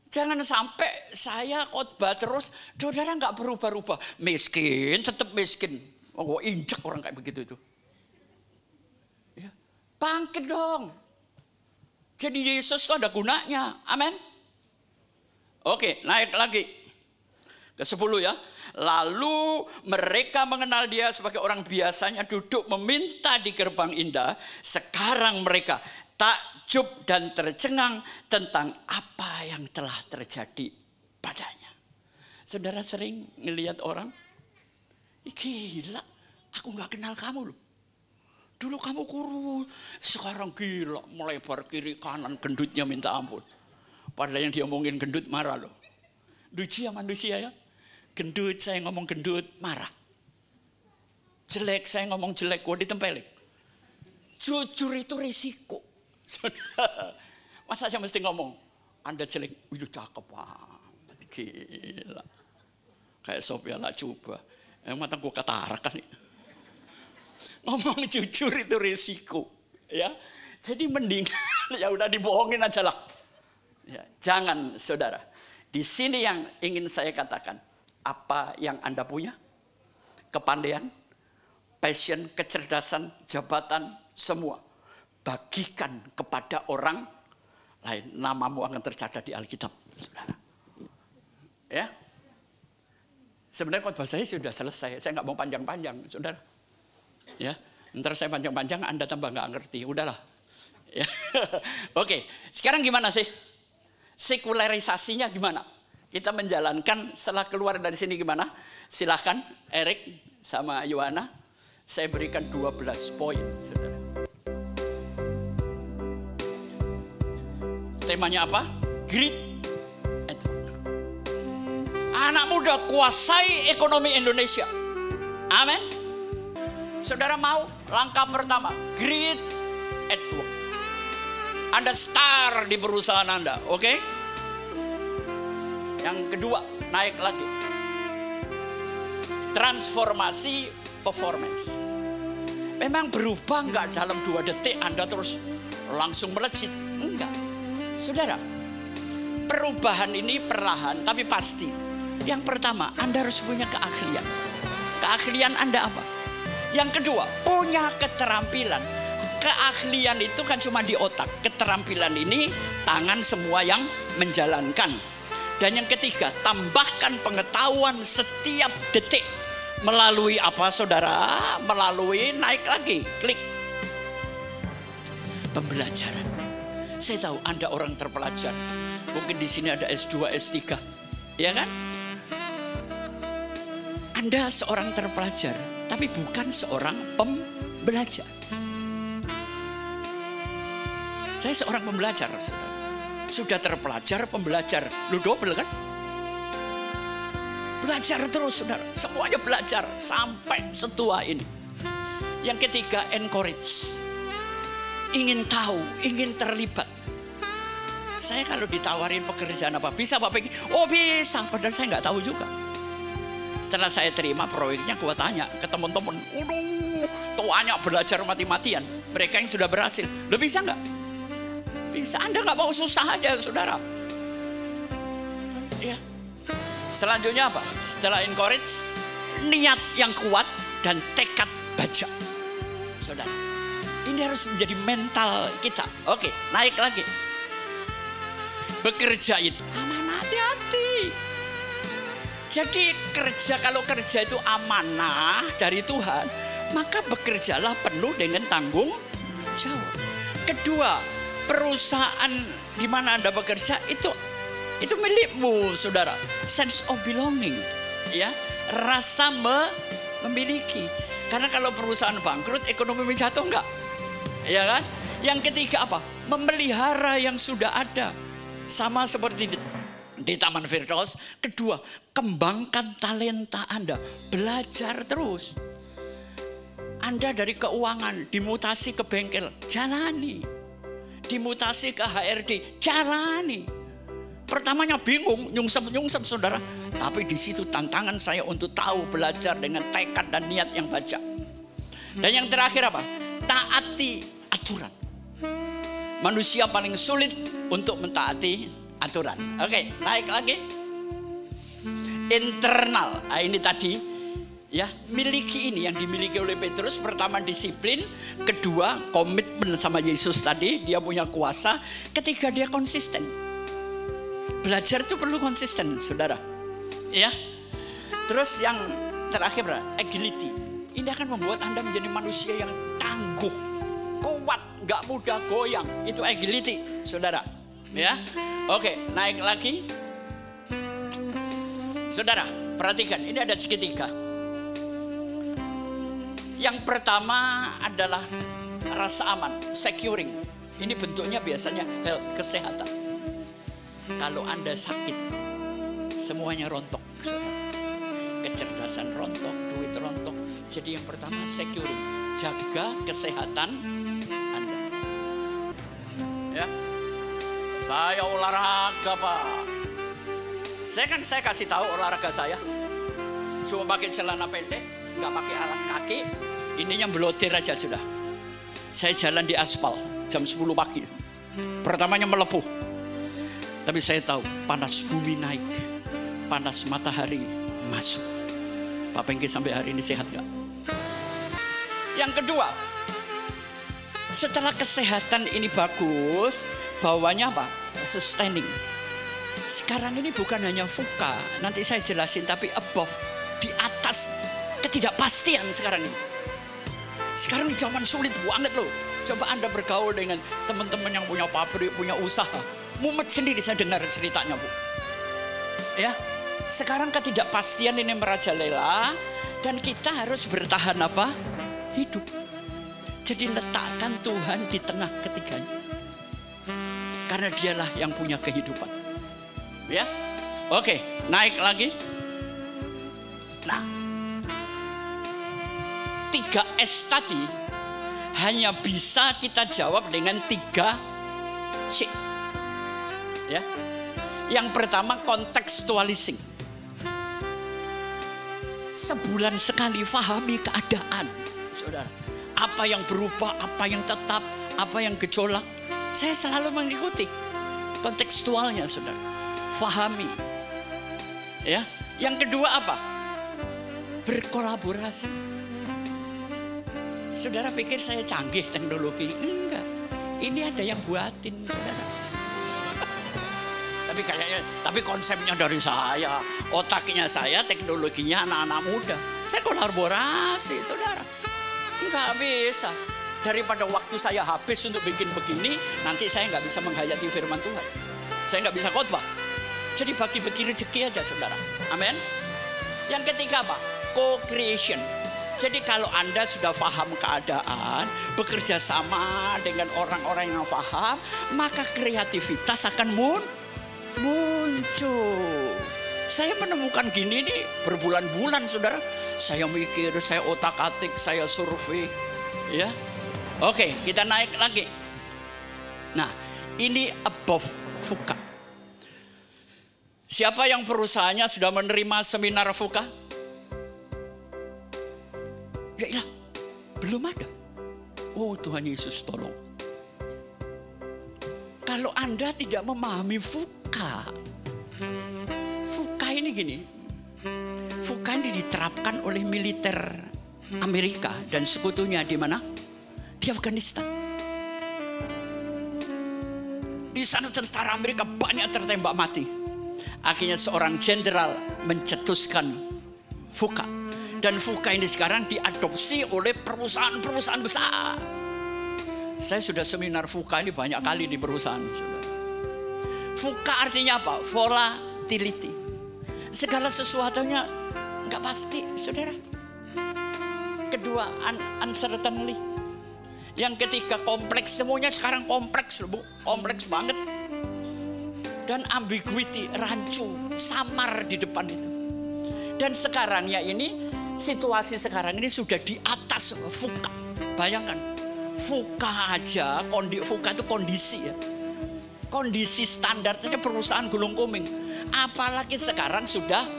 [SPEAKER 4] Jangan sampai saya khotbah terus, saudara nggak berubah-ubah, miskin tetap miskin. Oh, injek orang kayak begitu itu. Ya, bangkit dong. Jadi Yesus itu ada gunanya. Amin. Oke, naik lagi. Ke-10 ya. Lalu mereka mengenal dia sebagai orang biasanya duduk meminta di gerbang indah. Sekarang mereka takjub dan tercengang tentang apa yang telah terjadi padanya. Saudara sering ngelihat orang, gila, aku gak kenal kamu loh. Dulu kamu kurus, sekarang gila, melebar kiri kanan, gendutnya minta ampun. Padahal yang diomongin gendut marah loh. Lucu ya manusia ya. Gendut, saya ngomong gendut, marah. Jelek, saya ngomong jelek, gua ditempelin. Jujur itu risiko. Masa saya mesti ngomong, Anda jelek, udah cakep banget, gila. Kayak Sophia Lacuba, mata gua katarak kan. Ngomong jujur itu risiko, ya. Jadi mending ya udah dibohongin aja lah. Ya, jangan, saudara. Di sini yang ingin saya katakan, apa yang Anda punya, kepandaian, passion, kecerdasan, jabatan, semua bagikan kepada orang lain. Namamu akan tercatat di Alkitab, saudara. Ya, sebenarnya khotbah saya sudah selesai. Saya nggak mau panjang-panjang, saudara. Ya, ntar saya panjang-panjang, Anda tambah nggak ngerti. Udahlah. Ya. Oke, sekarang gimana sih? Sekularisasinya gimana? Kita menjalankan setelah keluar dari sini gimana? Silahkan Erik sama Yohana. Saya berikan 12 poin. Temanya apa? Grit at work. Anak muda kuasai ekonomi Indonesia. Amin. Saudara mau langkah pertama, grit at work. Anda star di perusahaan Anda, oke? Yang kedua, naik lagi. Transformasi performance. Memang berubah enggak dalam 2 detik Anda terus langsung melejit? Enggak. Saudara, perubahan ini perlahan tapi pasti. Yang pertama, Anda harus punya keahlian. Keahlian Anda apa? Yang kedua, punya keterampilan. keahlian itu kan cuma di otak. Keterampilan ini tangan semua yang menjalankan. Dan yang ketiga, tambahkan pengetahuan setiap detik. Melalui apa saudara? Melalui naik lagi, klik. Pembelajaran. Saya tahu Anda orang terpelajar. Mungkin di sini ada S2, S3. Ya kan? Anda seorang terpelajar, tapi bukan seorang pembelajar. Saya seorang pembelajar, saudara. Sudah terpelajar, pembelajar. Lu double kan? Belajar terus, saudara. Semuanya belajar sampai setua ini. Yang ketiga, encourage. Ingin tahu, ingin terlibat. Saya kalau ditawarin pekerjaan apa, bisa Pak Peggy? Oh bisa, padahal saya nggak tahu juga. Setelah saya terima proyeknya, gua tanya ke teman-teman, tuanya belajar mati-matian. Mereka yang sudah berhasil, lo bisa nggak? Bisa. Anda nggak mau susah aja, saudara. Ya. Selanjutnya apa? Setelah encourage, niat yang kuat dan tekad baja, saudara. Ini harus menjadi mental kita. Oke, naik lagi. Bekerja itu amanah, hati-hati. Jadi kerja, kalau kerja itu amanah dari Tuhan, maka bekerjalah penuh dengan tanggung jawab. Kedua, perusahaan di mana Anda bekerja itu milikmu, saudara. Sense of belonging, ya, rasa memiliki. Karena kalau perusahaan bangkrut, ekonomi jatuh enggak? Ya kan? Yang ketiga apa? Memelihara yang sudah ada. Sama seperti di Taman Firdaus. Kedua, kembangkan talenta Anda. Belajar terus. Anda dari keuangan dimutasi ke bengkel, jalani. Dimutasi ke HRD, jalani. Pertamanya bingung, nyungsep saudara. Tapi di situ tantangan saya untuk tahu, belajar dengan tekad dan niat yang baja. Dan yang terakhir apa? Taati aturan. Manusia paling sulit untuk mentaati aturan. Oke, naik lagi. Internal. Nah, ini tadi ya, miliki ini yang dimiliki oleh Petrus. Pertama disiplin, kedua komitmen sama Yesus tadi, dia punya kuasa. Ketiga dia konsisten. Belajar itu perlu konsisten, saudara. Ya. Terus yang terakhir, agility. Ini akan membuat Anda menjadi manusia yang tangguh, kuat, nggak mudah goyang. Itu agility, saudara. Ya. Oke, naik lagi. Saudara, perhatikan, ini ada segitiga. Yang pertama adalah rasa aman, securing. Ini bentuknya biasanya health, kesehatan. Kalau Anda sakit, semuanya rontok, saudara. Kecerdasan rontok, duit rontok. Jadi yang pertama securing, jaga kesehatan Anda. Ya, saya olahraga Pak. Saya kasih tahu olahraga saya. Cuma pakai celana pendek, nggak pakai alas kaki. Ininya belotir aja sudah. Saya jalan di aspal jam 10 pagi. Pertamanya melepuh. Tapi saya tahu panas bumi naik, panas matahari masuk. Pak Pengki sampai hari ini sehat gak? Yang kedua, setelah kesehatan ini bagus, bawahnya apa? Sustaining. Sekarang ini bukan hanya fuka, nanti saya jelasin, tapi above, di atas ketidakpastian sekarang ini. Sekarang di zaman sulit banget loh. Coba Anda bergaul dengan teman-teman yang punya pabrik, punya usaha. Mumet sendiri saya dengar ceritanya, Bu. Ya, sekarang ketidakpastian ini merajalela dan kita harus bertahan apa? Hidup. Jadi letakkan Tuhan di tengah ketiganya. Karena dialah yang punya kehidupan. Ya. Oke, naik lagi. Nah, 3S tadi hanya bisa kita jawab dengan 3 C. Ya. Yang pertama kontekstualising. Sebulan sekali fahami keadaan, saudara. Apa yang berubah, apa yang tetap, apa yang gejolak. Saya selalu mengikuti kontekstualnya, saudara. Fahami. Ya. Yang kedua apa? Berkolaborasi. Saudara pikir saya canggih teknologi? Enggak. Ini ada yang buatin, saudara. Tapi konsepnya dari saya, otaknya saya, teknologinya anak-anak muda. Saya kolaborasi, saudara. Enggak bisa. Daripada waktu saya habis untuk bikin begini, nanti saya nggak bisa menghayati firman Tuhan. Saya nggak bisa khotbah. Jadi bagi-bagi rezeki aja, saudara. Amin. Yang ketiga apa? Co-creation. Jadi kalau Anda sudah paham keadaan, bekerja sama dengan orang-orang yang paham, maka kreativitas akan muncul. Saya menemukan gini nih berbulan-bulan, saudara. Saya mikir, saya otak-atik, saya survei, ya. Oke, kita naik lagi. Nah, ini above VUCA. Siapa yang perusahaannya sudah menerima seminar VUCA? Ya ilah, belum ada. Oh Tuhan Yesus tolong. Kalau Anda tidak memahami VUCA, VUCA ini gini. VUCA ini diterapkan oleh militer Amerika dan sekutunya di mana? Di Afghanistan. Di sana tentara Amerika banyak tertembak mati. Akhirnya seorang jenderal mencetuskan VUCA. Dan VUCA ini sekarang diadopsi oleh perusahaan-perusahaan besar. Saya sudah seminar VUCA ini banyak kali di perusahaan. VUCA artinya apa? Volatility. Segala sesuatunya nggak pasti, saudara. Kedua, uncertainty. Yang ketiga, kompleks. Semuanya sekarang kompleks, Bu. Kompleks banget. Dan ambiguity, rancu, samar di depan itu. Dan sekarang ya ini, situasi sekarang ini sudah di atas VUCA. Bayangkan, VUCA aja, VUCA itu kondisi ya. Kondisi standar saja perusahaan gulung kuming. Apalagi sekarang sudah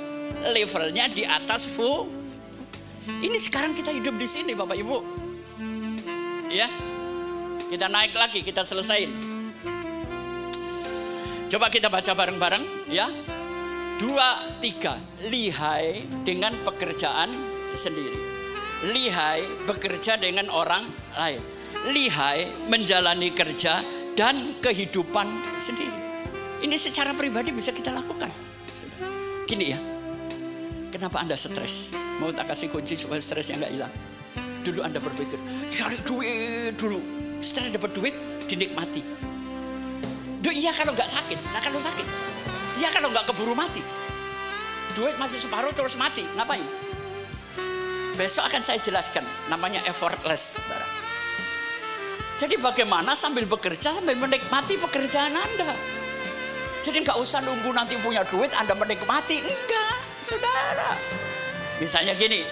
[SPEAKER 4] levelnya di atas VUCA. Ini sekarang kita hidup di sini Bapak Ibu. Ya, kita naik lagi, kita selesaiin. Coba kita baca bareng-bareng ya. 2, 3, lihai dengan pekerjaan sendiri. Lihai bekerja dengan orang lain. Lihai menjalani kerja dan kehidupan sendiri. Ini secara pribadi bisa kita lakukan. Gini ya, kenapa Anda stres? Mau tak kasih kunci supaya stresnya nggak hilang. Dulu Anda berpikir, cari duit dulu. Setelah dapat duit, dinikmati. Iya kalau nggak sakit. Nah kalau sakit, iya kalau nggak keburu mati. Duit masih separuh terus mati, ngapain? Besok akan saya jelaskan, namanya effortless, saudara. Jadi bagaimana sambil bekerja, sambil menikmati pekerjaan Anda. Jadi nggak usah nunggu nanti punya duit Anda menikmati, enggak, saudara. Misalnya gini,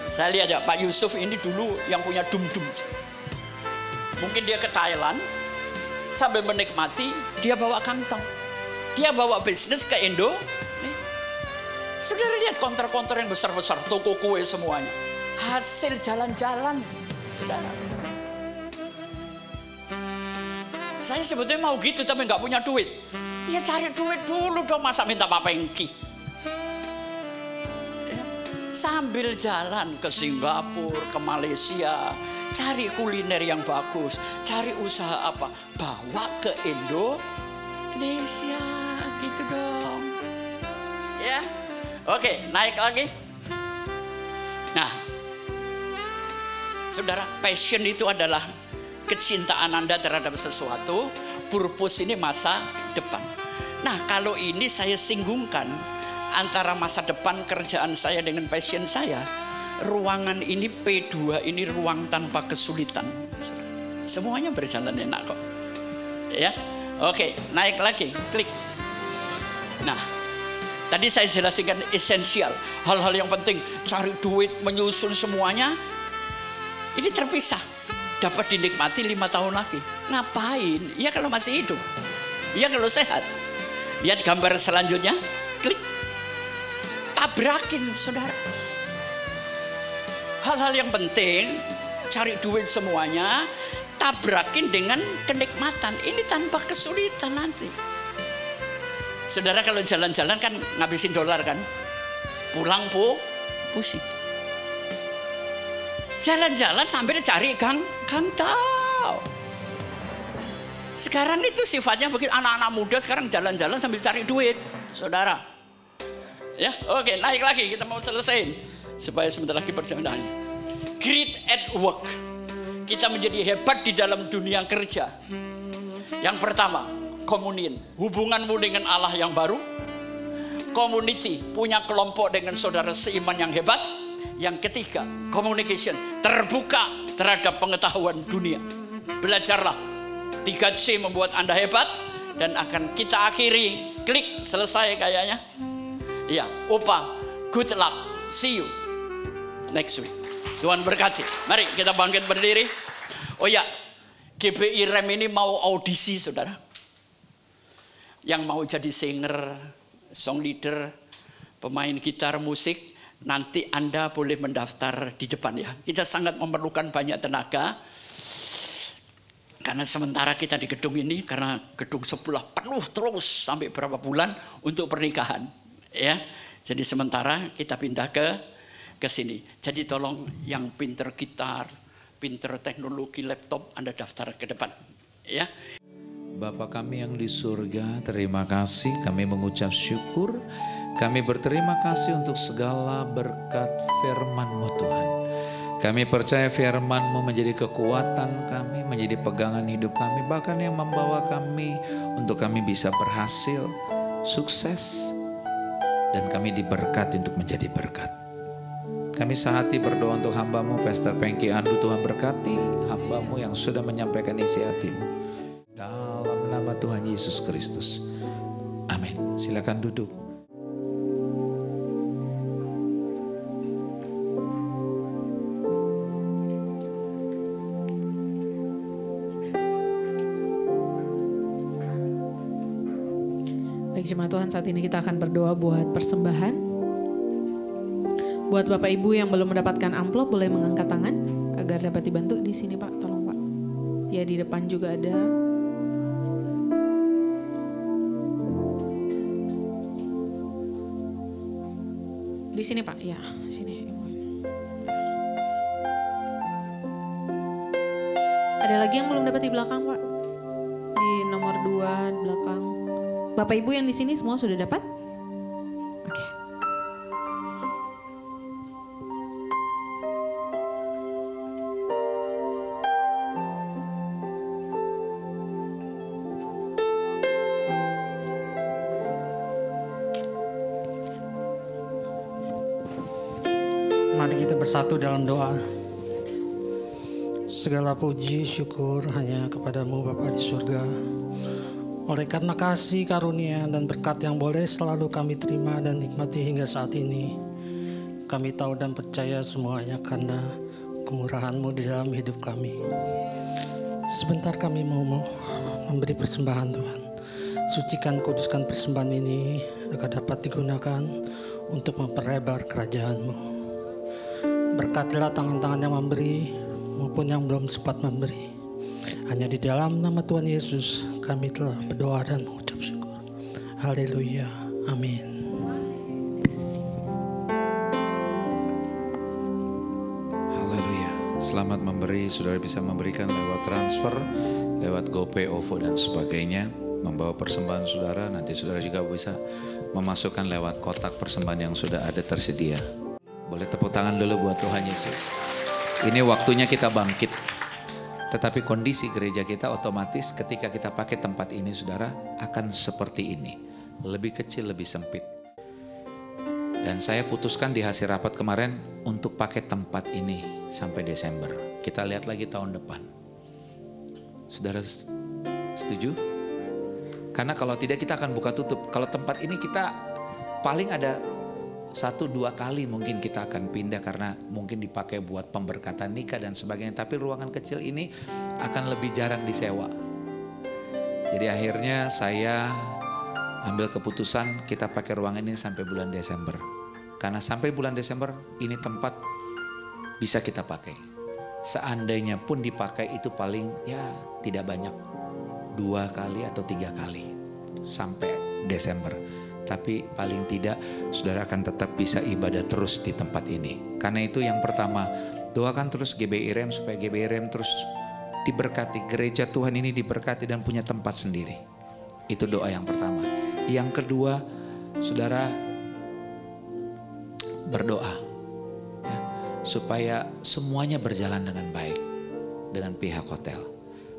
[SPEAKER 4] saya lihat ya Pak Yusuf ini dulu yang punya dum-dum. Mungkin dia ke Thailand, sambil menikmati dia bawa kantong. Dia bawa bisnis ke Indo. Saudara lihat konter-konter yang besar-besar, toko kue semuanya. Hasil jalan-jalan, saudara. Saya sebetulnya mau gitu tapi nggak punya duit. Ya cari duit dulu dong, masa minta papengki. Ya. Sambil jalan ke Singapura, ke Malaysia, cari kuliner yang bagus, cari usaha apa, bawa ke Indonesia, gitu dong. Ya. Oke, naik lagi. Nah, saudara, passion itu adalah kecintaan Anda terhadap sesuatu. Purpose ini masa depan. Nah, kalau ini saya singgungkan antara masa depan kerjaan saya dengan passion saya. Ruangan ini P2 ini ruang tanpa kesulitan. Semuanya berjalan enak kok. Ya, oke, naik lagi, klik. Nah. Tadi saya jelaskan esensial, hal-hal yang penting, cari duit, menyusun semuanya. Ini terpisah, dapat dinikmati 5 tahun lagi. Ngapain? Ya kalau masih hidup, ya kalau sehat. Lihat gambar selanjutnya, klik. Tabrakin, saudara. Hal-hal yang penting, cari duit semuanya, tabrakin dengan kenikmatan. Ini tanpa kesulitan nanti. Saudara kalau jalan-jalan kan ngabisin dolar kan, pulang pusing. Jalan-jalan sambil cari gang tol. Sekarang itu sifatnya begitu, anak-anak muda sekarang jalan-jalan sambil cari duit, saudara. Ya, oke, naik lagi, kita mau selesaiin supaya sebentar lagi perjalanannya. Great at work. Kita menjadi hebat di dalam dunia kerja. Yang pertama, komunion, hubunganmu dengan Allah yang baru. Community, punya kelompok dengan saudara seiman yang hebat. Yang ketiga, communication, terbuka terhadap pengetahuan dunia. Belajarlah. 3C membuat Anda hebat. Dan akan kita akhiri, klik, selesai kayaknya. Ya, Opa, good luck, see you next week. Tuhan berkati. Mari kita bangkit berdiri. Oh ya, GBI Rem ini mau audisi, saudara. Yang mau jadi singer, song leader, pemain gitar, musik, nanti Anda boleh mendaftar di depan ya. Kita sangat memerlukan banyak tenaga. Karena sementara kita di gedung ini, karena gedung sebelah penuh terus sampai berapa bulan untuk pernikahan. Ya, jadi sementara kita pindah ke sini. Jadi tolong yang pinter gitar, pinter teknologi laptop, Anda daftar ke depan. Ya.
[SPEAKER 5] Bapa kami yang di surga, terima kasih, kami mengucap syukur. Kami berterima kasih untuk segala berkat firman-Mu Tuhan. Kami percaya firman-Mu menjadi kekuatan kami, menjadi pegangan hidup kami, bahkan yang membawa kami untuk kami bisa berhasil, sukses, dan kami diberkati untuk menjadi berkat. Kami sehati berdoa untuk hamba-Mu, Pastor Pengki Andu. Tuhan berkati hamba-Mu yang sudah menyampaikan isi hati-Mu. Dalam nama Tuhan Yesus Kristus. Amin. Silakan duduk.
[SPEAKER 2] Baik jemaat Tuhan, saat ini kita akan berdoa buat persembahan. Buat Bapak Ibu yang belum mendapatkan amplop, boleh mengangkat tangan agar dapat dibantu. Di sini Pak, tolong Pak. Ya, di depan juga ada. Di sini Pak, ya, sini. Ada lagi yang belum dapat di belakang Pak? Di nomor 2 di belakang. Bapak Ibu yang di sini semua sudah dapat? Oke.
[SPEAKER 6] Mari kita bersatu dalam doa. Segala puji syukur hanya kepadamu Bapa di surga. Oleh karena kasih karunia dan berkat yang boleh selalu kami terima dan nikmati hingga saat ini, kami tahu dan percaya semuanya karena kemurahan-Mu di dalam hidup kami. Sebentar kami mau memberi persembahan Tuhan. Sucikan, kuduskan persembahan ini agar dapat digunakan untuk memperlebar kerajaan-Mu. Berkatilah tangan-tangan yang memberi maupun yang belum sempat memberi. Hanya di dalam nama Tuhan Yesus kami telah berdoa dan mengucap syukur. Haleluya. Amin.
[SPEAKER 5] Haleluya. Selamat memberi, saudara bisa memberikan lewat transfer, lewat GoPay, OVO dan sebagainya. Membawa persembahan saudara, nanti saudara juga bisa memasukkan lewat kotak persembahan yang sudah ada tersedia. Boleh tepuk tangan dulu buat Tuhan Yesus. Ini waktunya kita bangkit. Tetapi kondisi gereja kita otomatis ketika kita pakai tempat ini saudara akan seperti ini. Lebih kecil, lebih sempit. Dan saya putuskan di hasil rapat kemarin untuk pakai tempat ini sampai Desember. Kita lihat lagi tahun depan. Saudara setuju? Karena kalau tidak kita akan buka tutup. Kalau tempat ini kita paling ada 1-2 kali mungkin kita akan pindah karena mungkin dipakai buat pemberkatan nikah dan sebagainya. Tapi ruangan kecil ini akan lebih jarang disewa. Jadi akhirnya saya ambil keputusan kita pakai ruangan ini sampai bulan Desember. Karena sampai bulan Desember ini tempat bisa kita pakai. Seandainya pun dipakai itu paling ya tidak banyak. 2 kali atau 3 kali sampai Desember. Tapi paling tidak saudara akan tetap bisa ibadah terus di tempat ini. Karena itu yang pertama Doakan terus GBI Rem supaya GBI Rem terus diberkati. Gereja Tuhan ini diberkati dan punya tempat sendiri. Itu doa yang pertama. Yang kedua, saudara berdoa ya, supaya semuanya berjalan dengan baik dengan pihak hotel.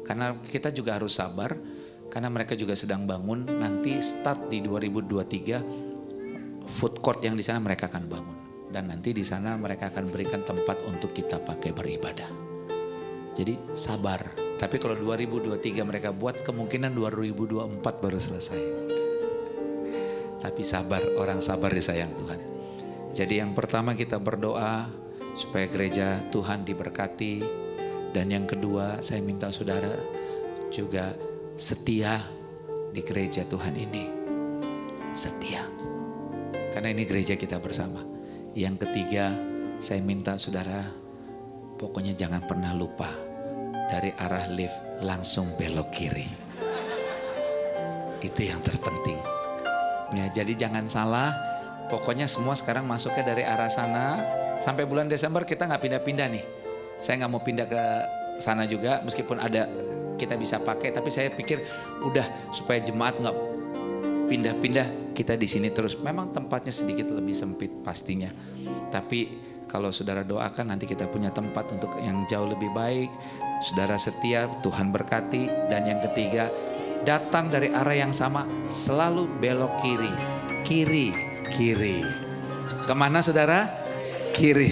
[SPEAKER 5] Karena kita juga harus sabar, karena mereka juga sedang bangun. Nanti start di 2023 food court yang di sana mereka akan bangun, dan nanti di sana mereka akan berikan tempat untuk kita pakai beribadah. Jadi sabar. Tapi kalau 2023 mereka buat, kemungkinan 2024 baru selesai. Tapi sabar, orang sabar disayang Tuhan. Jadi yang pertama kita berdoa supaya gereja Tuhan diberkati. Dan yang kedua saya minta saudara juga setia di gereja Tuhan ini. Setia. Karena ini gereja kita bersama. Yang ketiga saya minta saudara pokoknya jangan pernah lupa. Dari arah lift langsung belok kiri. Itu yang terpenting. Ya, jadi jangan salah. Pokoknya semua sekarang masuknya dari arah sana. Sampai bulan Desember kita nggak pindah-pindah nih. Saya nggak mau pindah ke sana juga. Meskipun ada kita bisa pakai. Tapi saya pikir udah supaya jemaat nggak pindah-pindah. Kita di sini terus. Memang tempatnya sedikit lebih sempit pastinya. Tapi kalau saudara doakan nanti kita punya tempat untuk yang jauh lebih baik. Saudara setia, Tuhan berkati. Dan yang ketiga, datang dari arah yang sama, selalu belok kiri. Kiri, kiri. Kemana saudara? Kiri.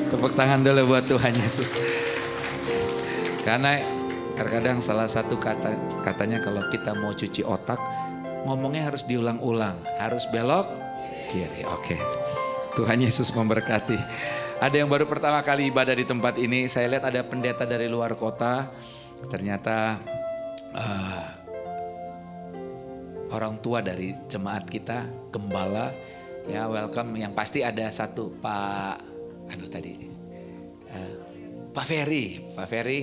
[SPEAKER 5] Tepuk tangan dulu buat Tuhan Yesus. Karena kadang-kadang salah satu katanya kalau kita mau cuci otak, ngomongnya harus diulang-ulang. Harus belok kiri. Oke. Tuhan Yesus memberkati. Ada yang baru pertama kali ibadah di tempat ini. Saya lihat ada pendeta dari luar kota. Ternyata orang tua dari jemaat kita, gembala. Ya, welcome. Yang pasti ada satu Pak Ferry. Pak Ferry,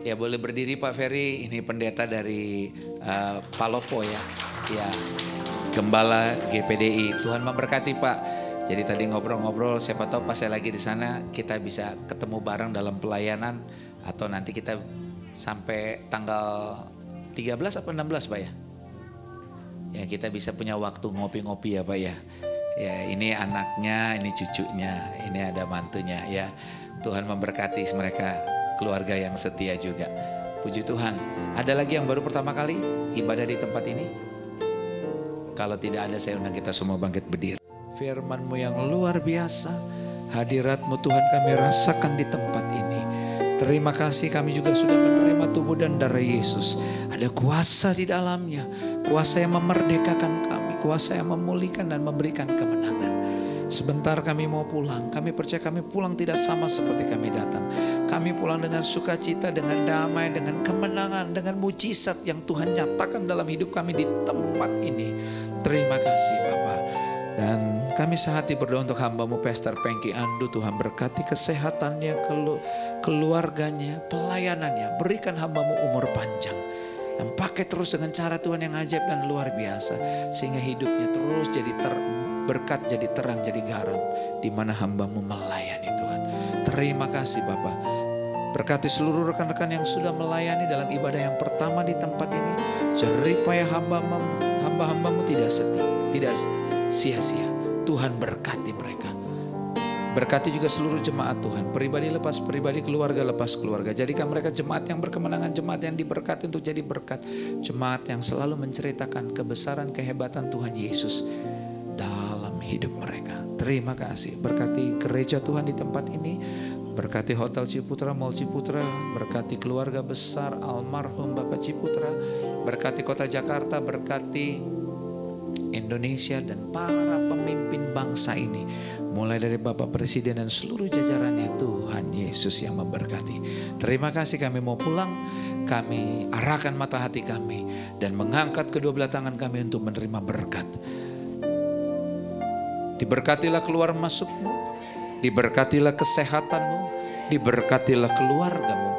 [SPEAKER 5] ya boleh berdiri Pak Ferry. Ini pendeta dari Palopo ya. Ya, gembala GPDI. Tuhan memberkati Pak. Jadi tadi ngobrol-ngobrol, siapa tahu pas saya lagi di sana kita bisa ketemu bareng dalam pelayanan, atau nanti kita sampai tanggal 13 atau 16 Pak ya. Ya kita bisa punya waktu ngopi-ngopi ya Pak ya. Ya ini anaknya, ini cucunya, ini ada mantunya ya. Tuhan memberkati mereka, keluarga yang setia juga. Puji Tuhan. Ada lagi yang baru pertama kali ibadah di tempat ini? Kalau tidak ada, saya undang kita semua bangkit berdiri. Firman-Mu yang luar biasa, hadirat-Mu Tuhan kami rasakan di tempat ini. Terima kasih, kami juga sudah menerima tubuh dan darah Yesus. Ada kuasa di dalamnya, kuasa yang memerdekakan kami, kuasa yang memulihkan dan memberikan kemenangan. Sebentar kami mau pulang, kami percaya kami pulang tidak sama seperti kami datang. Kami pulang dengan sukacita, dengan damai, dengan kemenangan, dengan mujizat yang Tuhan nyatakan dalam hidup kami di tempat ini. Terima kasih Bapak. Dan kami sehati berdoa untuk hamba-Mu Pastor Pengki Andu. Tuhan berkati kesehatannya, keluarganya, pelayanannya. Berikan hamba-Mu umur panjang. Dan pakai terus dengan cara Tuhan yang ajaib dan luar biasa. Sehingga hidupnya terus jadi berkat, jadi terang, jadi garam. Di mana hamba-Mu melayani Tuhan. Terima kasih Bapak. Berkati seluruh rekan-rekan yang sudah melayani dalam ibadah yang pertama di tempat ini. Jeripaya hamba-hamba-Mu tidak sia-sia. Tuhan berkati mereka. Berkati juga seluruh jemaat Tuhan. Pribadi lepas pribadi, keluarga lepas keluarga. Jadikan mereka jemaat yang berkemenangan, jemaat yang diberkati untuk jadi berkat. Jemaat yang selalu menceritakan kebesaran, kehebatan Tuhan Yesus dalam hidup mereka. Terima kasih. Berkati gereja Tuhan di tempat ini. Berkati Hotel Ciputra, Mall Ciputra. Berkati keluarga besar almarhum Bapak Ciputra. Berkati kota Jakarta. Berkati Indonesia dan para pemimpin bangsa ini, mulai dari Bapak Presiden dan seluruh jajarannya. Tuhan Yesus yang memberkati. Terima kasih, kami mau pulang. Kami arahkan mata hati kami dan mengangkat kedua belah tangan kami untuk menerima berkat. Diberkatilah keluar masukmu, diberkatilah kesehatanmu, diberkatilah keluargamu.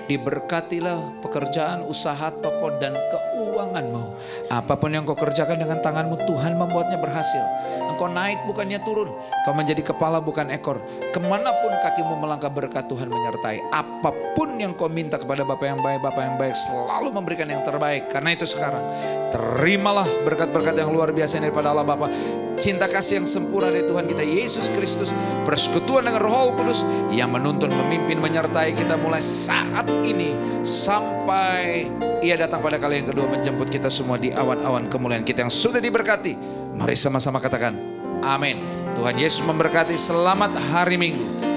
[SPEAKER 5] Diberkatilah pekerjaan, usaha, toko, dan keuanganmu. Apapun yang kau kerjakan dengan tanganmu, Tuhan membuatnya berhasil. Engkau naik bukannya turun. Kau menjadi kepala bukan ekor. Kemanapun kakimu melangkah, berkat Tuhan menyertai. Apapun yang kau minta kepada Bapa yang baik, Bapa yang baik selalu memberikan yang terbaik. Karena itu sekarang, terimalah berkat-berkat yang luar biasa daripada Allah Bapa. Cinta kasih yang sempurna dari Tuhan kita Yesus Kristus, persekutuan dengan Roh Kudus yang menuntun, memimpin, menyertai kita mulai saat ini sampai Ia datang pada kali yang kedua menjemput kita semua di awan-awan kemuliaan kita yang sudah diberkati. Mari sama-sama katakan amin. Tuhan Yesus memberkati. Selamat hari Minggu.